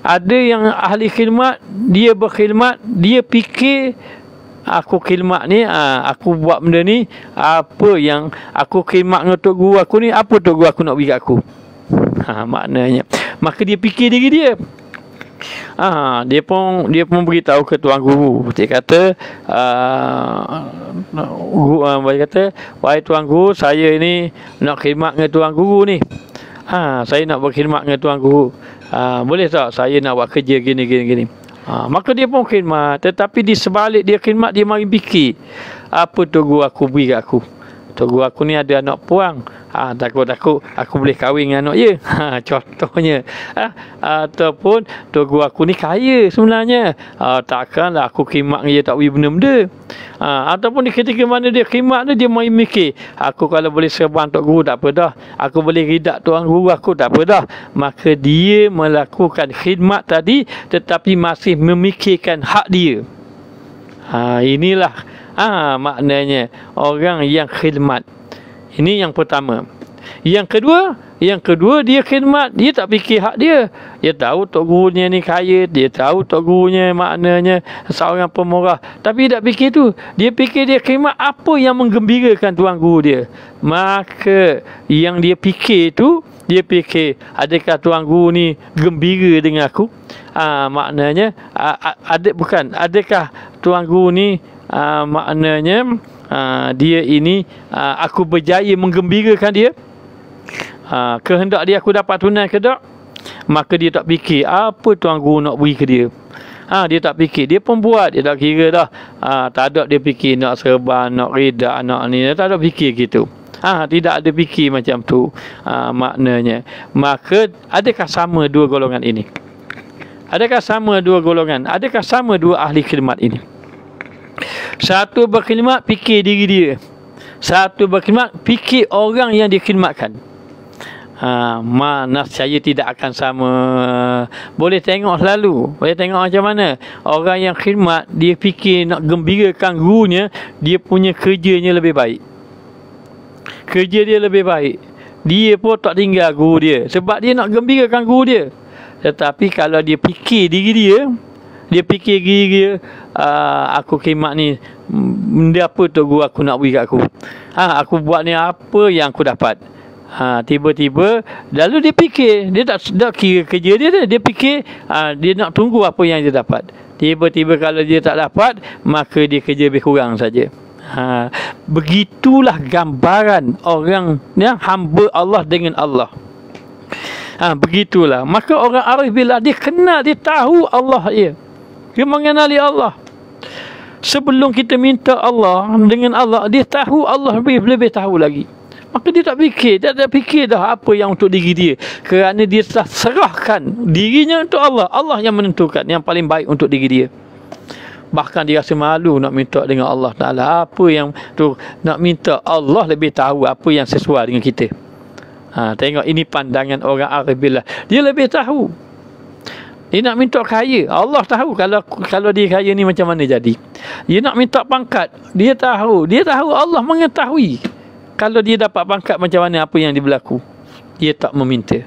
Ada yang ahli khidmat, dia berkhidmat, dia fikir aku khidmat ni, aku buat benda ni, apa yang aku khidmat dengan tok guru aku ni, apa tok guru aku nak bagi aku. Maknanya, maka dia fikir diri dia. Dia pun beritahu ke tuan guru. Dia kata dia kata, wahai tuan guru, saya ini nak khidmat dengan tuan guru ni. Saya nak berkhidmat dengan tuan guru. Boleh tak saya nak buat kerja gini. Maka dia pun khidmat. Tetapi di sebalik dia khidmat, dia mari fikir, apa tu guru aku beri kat aku. Tu guru aku ni ada anak puang. Takut-takut aku boleh kahwin dengan anak dia. Contohnya. Ataupun tu guru aku ni kaya sebenarnya. Takkanlah aku khidmat dengan dia tak beri benda-benda. Ataupun di ketika mana dia khidmat tu, dia mari mikir, aku kalau boleh serban tok guru tak apa dah. Aku boleh ridak tuan guru aku tak apa dah. Maka dia melakukan khidmat tadi tetapi masih memikirkan hak dia. Inilah maknanya orang yang khidmat. Ini yang pertama. Yang kedua dia khidmat, dia tak fikir hak dia. Dia tahu tok gurunya ni kaya, dia tahu tok gurunya maknanya seorang pemurah, tapi tak fikir tu. Dia fikir dia khidmat apa yang menggembirakan tuan guru dia. Maka yang dia fikir tu, dia fikir, adakah tuan guru ni gembira dengan aku? Maknanya adakah tuan guru ni maknanya dia ini aku berjaya menggembirakan dia, kehendak dia aku dapat tunai ke tak? Maka dia tak fikir apa tuan guru nak beri ke dia. Dia tak fikir, dia pun buat, dia tak kira dah. Tak ada dia fikir nak serban, nak rida, nak ni, dia tak ada fikir gitu. Tidak ada fikir macam tu. Maknanya, maka adakah sama dua golongan ini? Adakah sama dua golongan? Adakah sama dua ahli khidmat ini? Satu berkhidmat fikir diri dia, satu berkhidmat fikir orang yang dikhidmatkan. Mana saya tidak akan sama. Boleh tengok selalu, boleh tengok macam mana orang yang khidmat, dia fikir nak gembirakan gurunya, dia punya kerjanya lebih baik, kerja dia lebih baik. Dia pun tak tinggal guru dia sebab dia nak gembirakan guru dia. Tetapi kalau dia fikir diri dia, dia fikir diri dia, aku khidmat ni, benda apa tu guru aku nak beri kat aku. Aku buat ni apa yang aku dapat. Tiba-tiba lalu dia fikir, dia tak kira kerja dia, dia fikir dia nak tunggu apa yang dia dapat. Tiba-tiba kalau dia tak dapat, maka dia kerja lebih kurang saja. Begitulah gambaran orang yang hamba Allah dengan Allah. Begitulah. Maka orang arif bila dia kenal, dia tahu Allah dia mengenali Allah. Sebelum kita minta Allah dengan Allah, dia tahu Allah lebih tahu lagi. Maka dia tak fikir dah apa yang untuk diri dia, kerana dia telah serahkan dirinya untuk Allah. Allah yang menentukan yang paling baik untuk diri dia. Bahkan dia rasa malu nak minta dengan Allah Ta'ala. Apa yang tu nak minta, Allah lebih tahu apa yang sesuai dengan kita. Tengok, ini pandangan orang arif billah. Dia lebih tahu. Dia nak minta kaya. Allah tahu kalau dia kaya ni macam mana jadi. Dia nak minta pangkat. Dia tahu. Allah mengetahui. Kalau dia dapat pangkat macam mana apa yang berlaku. Dia tak meminta.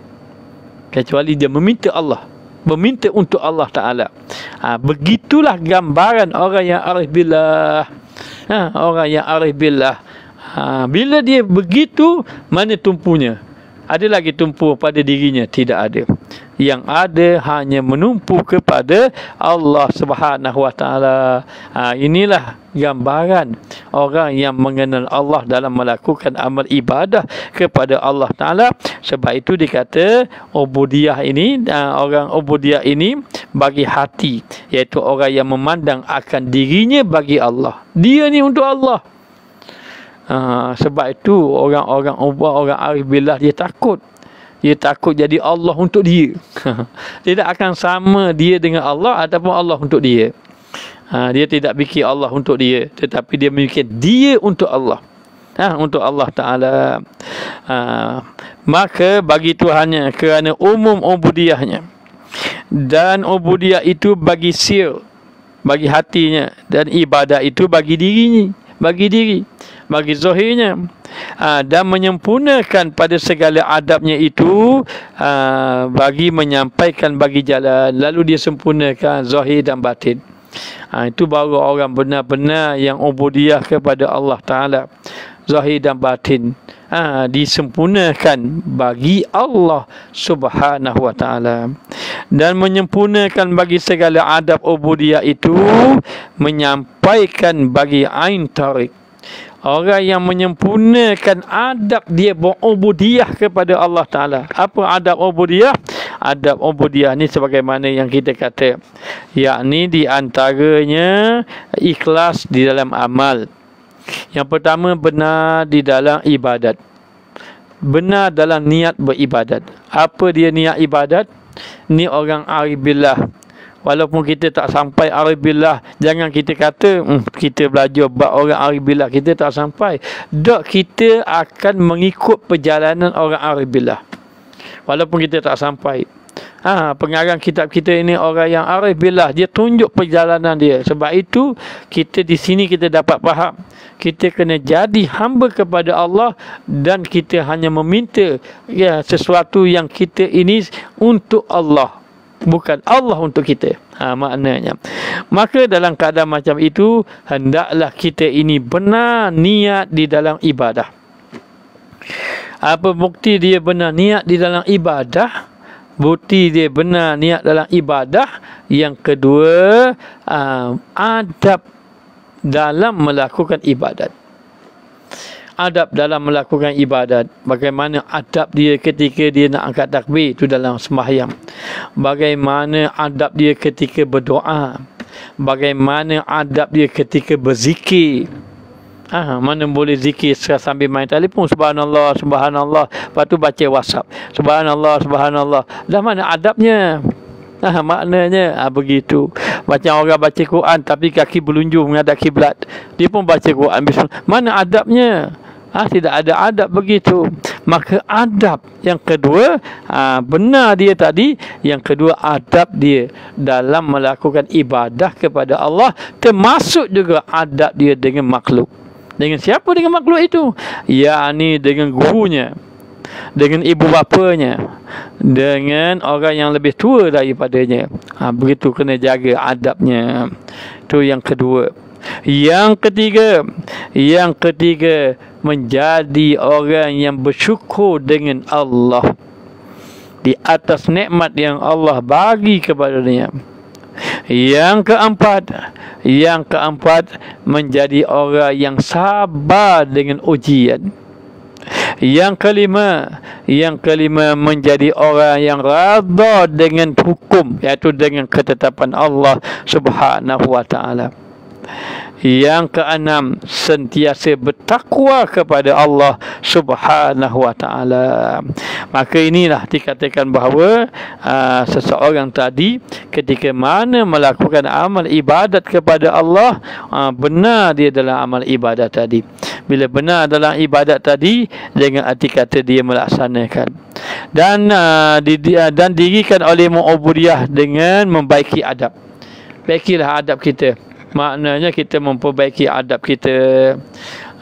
Kecuali dia meminta Allah. Meminta untuk Allah Ta'ala. Begitulah gambaran orang yang arif billah. Orang yang arif billah. Bila dia begitu, mana tumpunya? Ada lagi tumpu pada dirinya? Tidak ada. Yang ada hanya menumpu kepada Allah Subhanahu Wa Taala. Inilah gambaran orang yang mengenal Allah dalam melakukan amal ibadah kepada Allah Taala. Sebab itu dikata ubudiyah ini, orang ubudiyah ini bagi hati, iaitu orang yang memandang akan dirinya bagi Allah. Dia ni untuk Allah. Sebab itu orang arif billah dia takut. Dia takut jadi Allah untuk dia. Tidak akan sama dia dengan Allah ataupun Allah untuk dia. Dia tidak fikir Allah untuk dia, tetapi dia memikir dia untuk Allah. Untuk Allah Ta'ala. Maka bagi Tuhannya kerana umum ubudiyahnya. Dan ubudiyah itu bagi sir, bagi hatinya. Dan ibadah itu bagi dirinya, bagi zahirnya. Dan menyempurnakan pada segala adabnya itu bagi menyampaikan bagi jalan. Lalu dia sempurnakan zahir dan batin. Itu baru orang benar-benar yang ubudiyah kepada Allah Ta'ala. Zahir dan batin disempurnakan bagi Allah Subhanahu Wa Ta'ala. Dan menyempurnakan bagi segala adab ubudiyah itu menyampaikan bagi ain tarik. Orang yang menyempurnakan adab dia berubudiyah kepada Allah Ta'ala. Apa adab ubudiyah? Adab ubudiyah ni sebagaimana yang kita kata, yakni di antaranya ikhlas di dalam amal. Yang pertama, benar di dalam ibadat. Benar dalam niat beribadat. Apa dia niat ibadat? Ni orang arif billah. Walaupun kita tak sampai arif billah, jangan kita kata kita belajar bab orang arif billah, kita tak sampai. Dok, kita akan mengikut perjalanan orang arif billah walaupun kita tak sampai. Pengarang kitab kita ini orang yang arif billah, dia tunjuk perjalanan dia. Sebab itu kita di sini kita dapat faham, kita kena jadi hamba kepada Allah dan kita hanya meminta sesuatu yang kita ini untuk Allah, bukan Allah untuk kita. Maknanya. Maka dalam keadaan macam itu, hendaklah kita ini benar niat di dalam ibadah. Apa bukti dia benar niat di dalam ibadah? Bukti dia benar niat dalam ibadah. Yang kedua, adab dalam melakukan ibadat. Adab dalam melakukan ibadat. Bagaimana adab dia ketika dia nak angkat takbir, itu dalam sembahyang. Bagaimana adab dia ketika berdoa. Bagaimana adab dia ketika berzikir. Mana boleh zikir sambil main telefon, subhanallah, subhanallah, lepas tu baca WhatsApp, subhanallah, subhanallah. Dah mana adabnya? Maknanya begitu. Macam orang baca Quran tapi kaki berlunjung menghadap kiblat, dia pun baca Quran bismillah. Mana adabnya? Tidak ada adab begitu. Maka adab yang kedua, benar dia tadi. Yang kedua, adab dia dalam melakukan ibadah kepada Allah, termasuk juga adab dia dengan makhluk. Dengan siapa? Dengan makhluk itu, yakni dengan gurunya, dengan ibu bapanya, dengan orang yang lebih tua daripadanya. Begitu kena jaga adabnya. Itu yang kedua. Yang ketiga, menjadi orang yang bersyukur dengan Allah di atas nikmat yang Allah bagi kepadanya. Yang keempat, menjadi orang yang sabar dengan ujian. Yang kelima, menjadi orang yang redha dengan hukum, iaitu dengan ketetapan Allah Subhanahu Wa Ta'ala. Yang keenam, sentiasa bertakwa kepada Allah Subhanahu Wa Ta'ala. Maka inilah dikatakan bahawa seseorang tadi ketika mana melakukan amal ibadat kepada Allah, benar dia dalam amal ibadat tadi. Bila benar dalam ibadat tadi dengan arti kata dia melaksanakan. Dan dan dirikan oleh mu'ubudiyah dengan membaiki adab. Baikilah adab kita. Maknanya kita memperbaiki adab kita.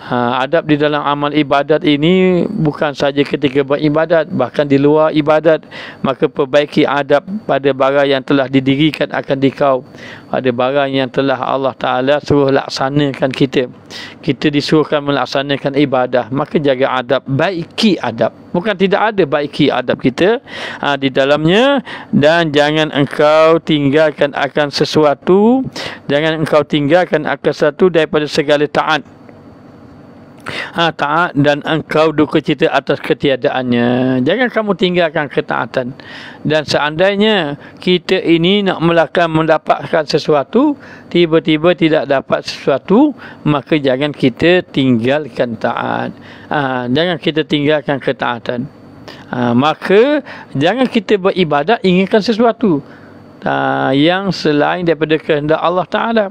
Adab di dalam amal ibadat ini bukan saja ketika beribadat, bahkan di luar ibadat. Maka perbaiki adab pada barang yang telah didirikan akan dikau, pada barang yang telah Allah Ta'ala suruh laksanakan kita. Kita disuruhkan melaksanakan ibadah, maka jaga adab, baiki adab. Bukan tidak ada, baiki adab kita di dalamnya. Dan jangan engkau tinggalkan akan sesuatu, jangan engkau tinggalkan akan sesuatu daripada segala taat. Taat dan engkau duka cita atas ketiadaannya. Jangan kamu tinggalkan ketaatan. Dan seandainya kita ini nak mendapatkan sesuatu, tiba-tiba tidak dapat sesuatu, maka jangan kita tinggalkan taat. Jangan kita tinggalkan ketaatan. Maka jangan kita beribadat inginkan sesuatu yang selain daripada kehendak Allah Ta'ala.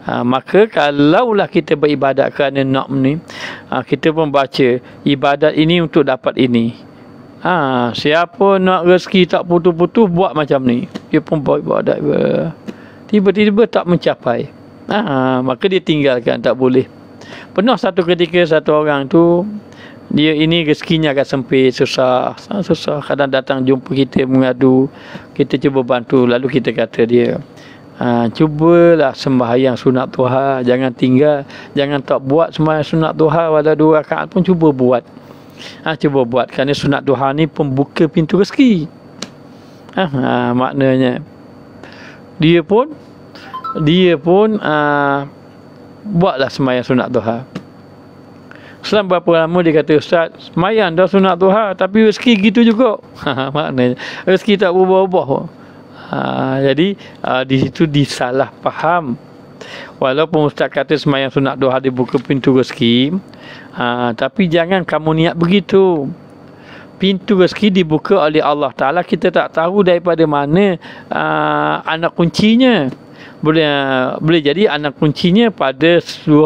Maka kalaulah kita beribadat kerana nak ni, kita pun baca ibadat ini untuk dapat ini. Siapa nak rezeki tak putus-putus buat macam ni, dia pun buat ibadat, tiba-tiba tak mencapai, maka dia tinggalkan, tak boleh. Pernah satu ketika satu orang tu, dia ini rezekinya agak sempit, susah. Kadang datang jumpa kita mengadu, kita cuba bantu, lalu kita kata dia, cubalah sembahyang sunat duha, jangan tinggal, jangan tak buat sembahyang sunat duha walau 2 rakaat pun cuba buat. Cuba buat, kerana sunat duha ni pembuka pintu rezeki. Maknanya dia pun buatlah sembahyang sunat duha. Selang berapa lama dia kata, Ustaz, sembahyang dah sunat duha tapi rezeki gitu juga. Maknanya rezeki tak berubah-ubah. Jadi di situ disalah faham. Walaupun Ustaz kata sembahyang sunat duha dibuka pintu rezeki, tapi jangan kamu niat begitu. Pintu rezeki dibuka oleh Allah Ta'ala, kita tak tahu daripada mana anak kuncinya. Boleh jadi anak kuncinya pada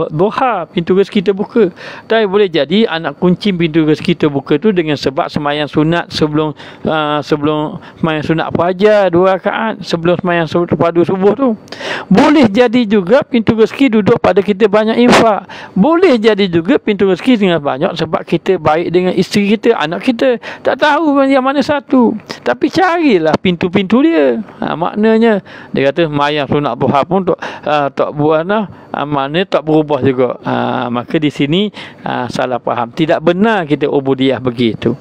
duha pintu rezeki terbuka. Tapi boleh jadi anak kunci pintu rezeki terbuka tu dengan sebab sembahyang sunat sebelum sembahyang sunat fajar 2 rakaat, sebelum sembahyang padu subuh tu. Boleh jadi juga pintu rezeki duduk pada kita banyak infak. Boleh jadi juga pintu rezeki dengan banyak sebab kita baik dengan isteri kita, anak kita. Tak tahu yang mana satu, tapi carilah pintu-pintu dia. Maknanya dia kata sembahyang sunat duha pun tak buat maknanya tak berubah juga. Maka di sini salah faham. Tidak benar kita ubudiyah begitu.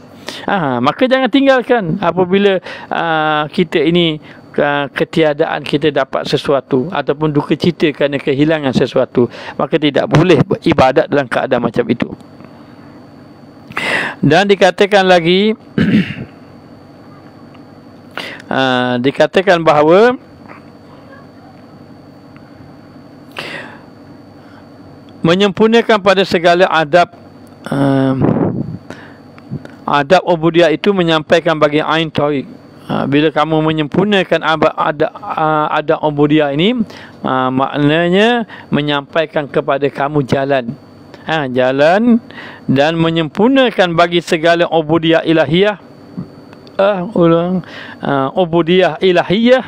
Maka jangan tinggalkan apabila kita ini ketiadaan kita dapat sesuatu ataupun duka cita kerana kehilangan sesuatu, maka tidak boleh beribadat dalam keadaan macam itu. Dan dikatakan lagi dikatakan bahawa menyempurnakan pada segala adab adab ubudiyah itu menyampaikan bagi ain tariq. Bila kamu menyempurnakan adab ubudiyah ini, maknanya menyampaikan kepada kamu jalan. Jalan dan menyempurnakan bagi segala ubudiyah ilahiyah. Ubudiyah ilahiyah,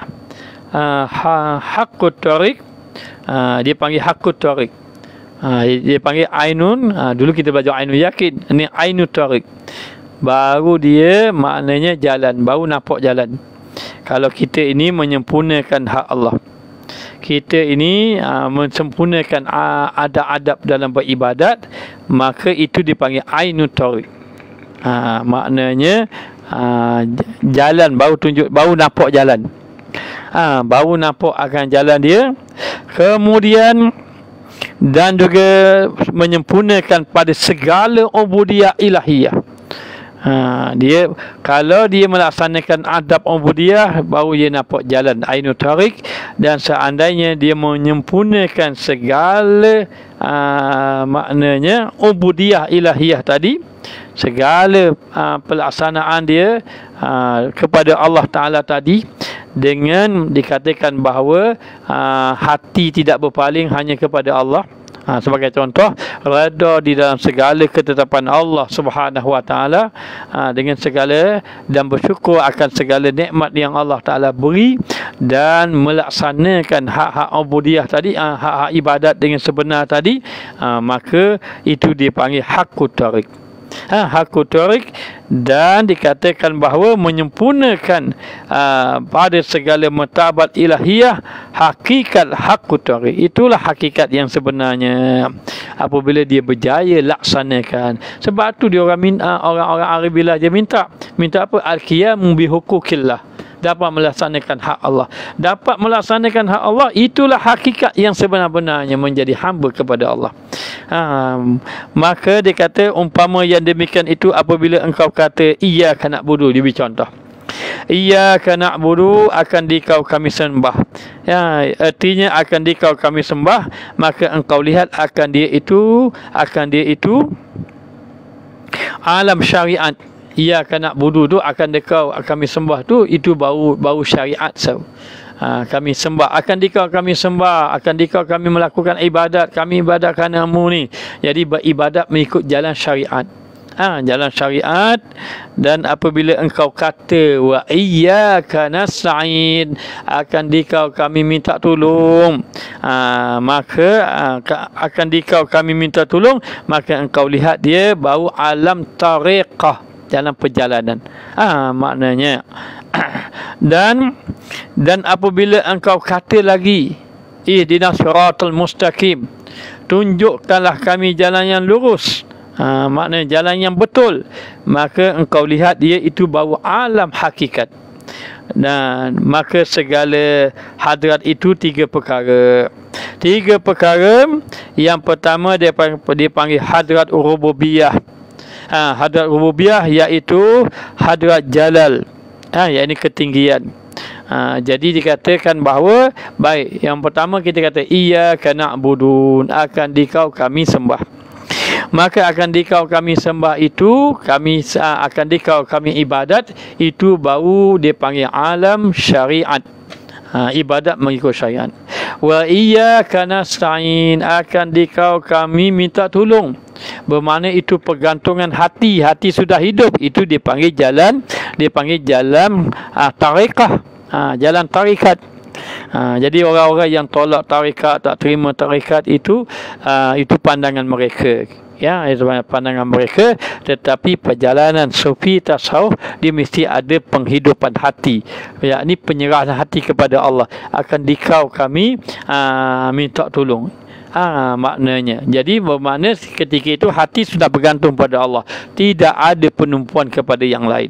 haqqut tariq. Dia panggil haqqut tariq. Dia panggil ainun. Dulu kita belajar ainun yakin, ini ainut tariq. Baru dia maknanya jalan, baru nampak jalan. Kalau kita ini menyempurnakan hak Allah, kita ini menyempurnakan adab-adab dalam beribadat, maka itu dipanggil ainut tariq. Maknanya jalan, baru tunjuk, baru nampak jalan. Baru nampak akan jalan dia. Kemudian dan juga menyempurnakan pada segala ubudiyah ilahiyah. Dia kalau dia melaksanakan adab ubudiyah, baru dia nampak jalan ainut tariq. Dan seandainya dia menyempurnakan segala maknanya ubudiyah ilahiyah tadi, segala pelaksanaan dia kepada Allah Ta'ala tadi, dengan dikatakan bahawa hati tidak berpaling hanya kepada Allah, Sebagai contoh, redha di dalam segala ketetapan Allah Subhanahu Wa Taala, dengan segala, dan bersyukur akan segala nikmat yang Allah Taala beri, dan melaksanakan hak-hak ubudiyah tadi, hak-hak ibadat dengan sebenar tadi, maka itu dipanggil haqqut tariq. Haqqut tariq, dan dikatakan bahawa menyempurnakan pada segala martabat ilahiyah hakikat haqqut tariq. Itulah hakikat yang sebenarnya apabila dia berjaya laksanakan. Sebab tu dia orang-orang Arabilah dia minta apa? Al-qiyamu bi huquqillah, dapat melaksanakan hak Allah. Dapat melaksanakan hak Allah, itulah hakikat yang sebenar-benarnya menjadi hamba kepada Allah. Maka dia kata umpama yang demikian itu apabila engkau kata iyyaka na'budu, dia beri contoh. Iyyaka na'budu, akan dikau kami sembah. Artinya akan dikau kami sembah, maka engkau lihat akan dia itu alam syariat. Iyyaka na'budu tu akan dikau kami sembah tu, itu bau syariat. Kami sembah, akan dikau kami sembah, akan dikau kami melakukan ibadat, kami ibadat kerana-Mu ni. Jadi beribadat mengikut jalan syariat. Jalan syariat. Dan apabila engkau kata wa iyyaka nasta'in, akan dikau kami minta tolong, maka akan dikau kami minta tolong, maka engkau lihat dia bau alam tariqah, dalam perjalanan. Maknanya dan apabila engkau kata lagi ihdinas siratal mustaqim, tunjukkanlah kami jalan yang lurus, maknanya jalan yang betul, maka engkau lihat dia itu bau alam hakikat. Dan maka segala hadrat itu tiga perkara. Yang pertama dia panggil hadrat rububiyah. Hadrat rububiyah iaitu hadrat jalal, iaitu ketinggian. Jadi dikatakan bahawa baik, yang pertama kita kata iyyaka na'budun, akan dikau kami sembah. Maka akan dikau kami sembah itu, akan dikau kami ibadat, itu baru dipanggil alam syariat. Ibadat mengikut syariat. Wa iyyaka nasta'in, akan dikau kami minta tolong. Bermakna itu pergantungan hati sudah hidup, itu dipanggil jalan tariqah, jalan tarikat. Jadi orang-orang yang tolak tarikat, tak terima tarikat, itu pandangan mereka. Itu pandangan mereka. Tetapi perjalanan sufi tasawuf, dia mesti ada penghidupan hati, yakni penyerahan hati kepada Allah. Akan dikau kami minta tolong. Maknanya, jadi bermakna ketika itu hati sudah bergantung pada Allah, tidak ada penumpuan kepada yang lain.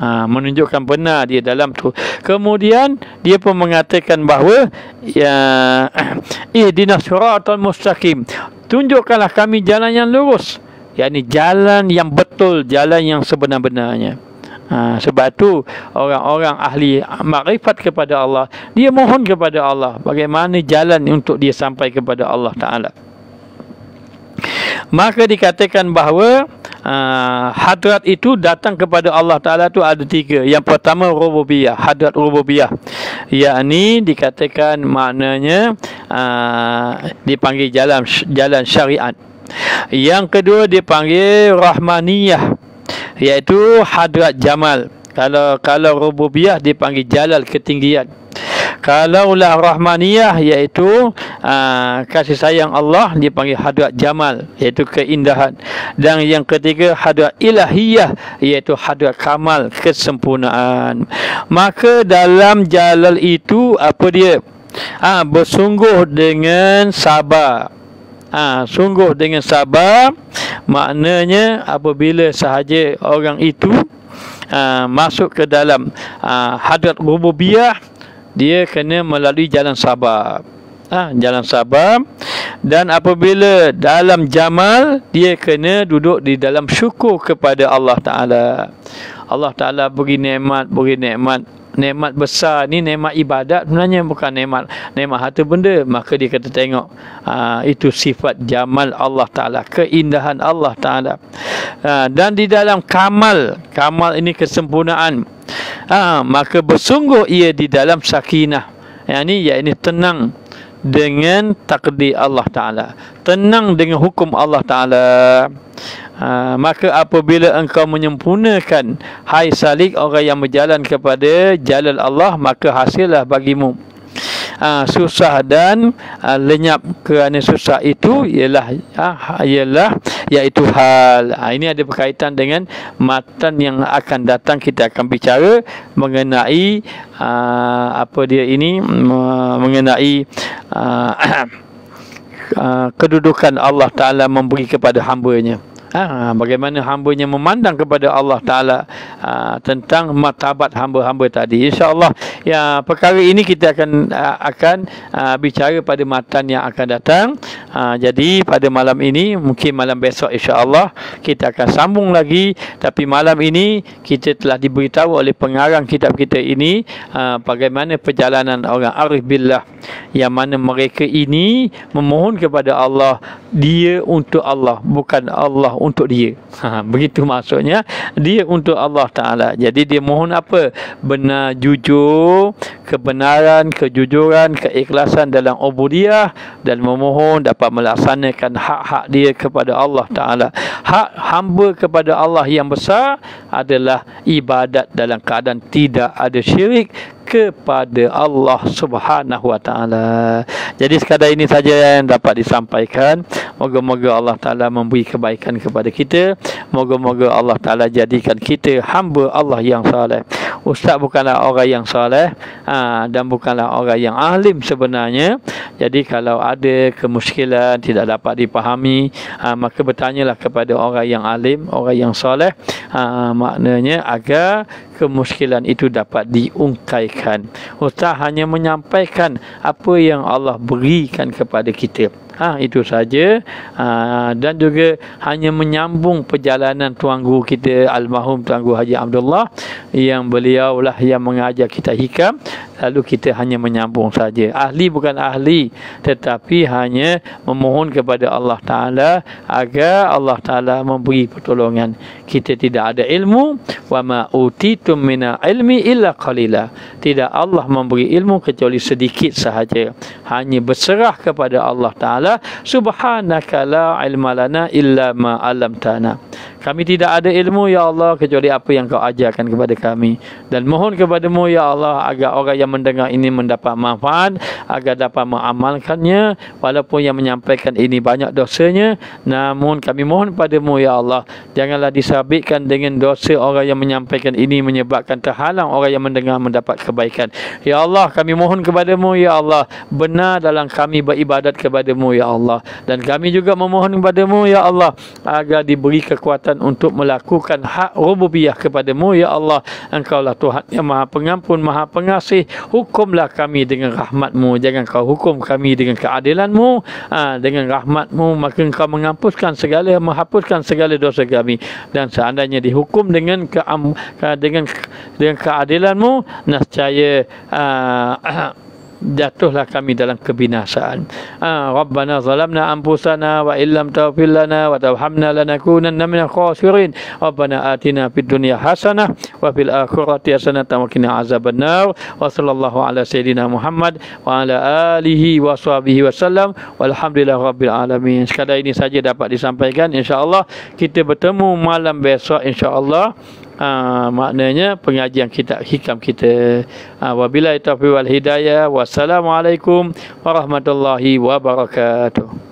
Menunjukkan benar dia dalam tu. Kemudian dia pun mengatakan bahawa ihdinas siratal mustaqim, tunjukkanlah kami jalan yang lurus, yakni jalan yang betul, jalan yang sebenar-benarnya. Sebab tu orang-orang ahli makrifat kepada Allah, dia mohon kepada Allah bagaimana jalan untuk dia sampai kepada Allah Ta'ala. Maka dikatakan bahawa hadrat itu datang kepada Allah Ta'ala tu ada tiga. Yang pertama rububiyah, hadrat rububiyah, yakni dikatakan maknanya dipanggil jalan syariat. Yang kedua dipanggil rahmaniyah, iaitu hadrat jamal. Kalau rububiyah dipanggil jalal, ketinggian. Kalaulah rahmaniyah, iaitu kasih sayang Allah, dipanggil hadrat jamal, iaitu keindahan. Dan yang ketiga hadrat ilahiyah, iaitu hadrat kamal, kesempurnaan. Maka dalam jalal itu apa dia? Bersungguh dengan sabar. Sungguh dengan sabar, maknanya apabila sahaja orang itu masuk ke dalam hadrat rububiyah, dia kena melalui jalan sabar. Jalan sabar. Dan apabila dalam jamal, dia kena duduk di dalam syukur kepada Allah Ta'ala. Allah Ta'ala beri nikmat nikmat besar ni, nikmat ibadat sebenarnya, bukan nikmat harta benda. Maka dia kata tengok, itu sifat jamal Allah Ta'ala, keindahan Allah Ta'ala. Dan di dalam kamal ini kesempurnaan, maka bersungguh ia di dalam sakinah, yakni tenang. dengan takdir Allah Ta'ala, tenang dengan hukum Allah Ta'ala. Maka apabila engkau menyempurnakan, hai salik, orang yang berjalan kepada jalan Allah, maka hasillah bagimu susah dan lenyap. Kerana susah itu ialah iaitu hal. Ini ada berkaitan dengan matan yang akan datang. Kita akan bicara mengenai mengenai kedudukan Allah Ta'ala memberi kepada hamba-Nya. Bagaimana hamba-Nya memandang kepada Allah Ta'ala, tentang martabat hamba-hamba tadi. InsyaAllah perkara ini kita akan bicara pada matan yang akan datang. Jadi pada malam ini, mungkin malam besok insyaAllah kita akan sambung lagi. Tapi malam ini kita telah diberitahu oleh pengarang kitab kita ini bagaimana perjalanan orang arif billah, yang mana mereka ini memohon kepada Allah, dia untuk Allah, bukan Allah untuk dia. Begitu maksudnya, dia untuk Allah Ta'ala. Jadi dia mohon apa? Benar, jujur, kebenaran, kejujuran, keikhlasan dalam ubudiyah, dan memohon dapat melaksanakan hak-hak dia kepada Allah Ta'ala. Hak hamba kepada Allah yang besar adalah ibadat dalam keadaan tidak ada syirik kepada Allah Subhanahu wa Ta'ala. Jadi sekadar ini saja yang dapat disampaikan. Moga-moga Allah Ta'ala memberi kebaikan kepada kita. Moga-moga Allah Ta'ala jadikan kita hamba Allah yang saleh. Ustaz bukanlah orang yang saleh, dan bukanlah orang yang alim sebenarnya. Jadi kalau ada kemuskilan tidak dapat dipahami, maka bertanyalah kepada orang yang alim, orang yang saleh, maknanya agar kemuskilan itu dapat diungkaikan. Ustaz hanya menyampaikan apa yang Allah berikan kepada kita. Itu saja. Dan juga hanya menyambung perjalanan tuan guru kita almarhum Tuan Guru Haji Abdullah, yang beliau lah yang mengajar kita hikam, lalu kita hanya menyambung saja. Ahli bukan ahli, tetapi hanya memohon kepada Allah Ta'ala agar Allah Ta'ala memberi pertolongan. Kita tidak ada ilmu, wa ma utitum mina ilmi illa qalila. Tidak Allah memberi ilmu kecuali sedikit sahaja. Hanya berserah kepada Allah Ta'ala. Subhanaka la ilma lana illa ma 'allamtana. Kami tidak ada ilmu ya Allah kecuali apa yang kau ajarkan kepada kami. Dan mohon kepadamu ya Allah agar orang yang mendengar ini mendapat manfaat, agar dapat mengamalkannya. Walaupun yang menyampaikan ini banyak dosanya, namun kami mohon padamu ya Allah, janganlah disabitkan dengan dosa orang yang menyampaikan ini menyebabkan terhalang orang yang mendengar mendapat kebaikan. Ya Allah, kami mohon kepadamu ya Allah, benar dalam kami beribadat kepadamu ya Allah. Dan kami juga memohon kepadamu ya Allah agar diberi kekuatan untuk melakukan hak rububiyah kepadamu ya Allah. Engkaulah Tuhan yang Maha Pengampun, Maha Pengasih. Hukumlah kami dengan rahmatmu, jangan kau hukum kami dengan keadilanmu. Dengan rahmatmu maka engkau menghapuskan segala dosa kami. Dan seandainya dihukum dengan keadilanmu, nescaya jatuhlah kami dalam kebinasaan. Rabbana zalamna anfusana wa illam taghfir lana wa tarhamna lanakunanna minal khasirin. Rabbana atina fid dunya hasanah wa fil akhirati hasanah wa qina azabannar. Wa sallallahu ala sayidina Muhammad wa ala alihi wa sahbihi wasallam. Walhamdulillahi rabbil alamin. Sekadar ini saja dapat disampaikan. Insya-Allah kita bertemu malam besok insya-Allah. Maknanya pengajian kita hikam kita. Wabillahi taufiq wal hidayah. Wassalamualaikum warahmatullahi wabarakatuh.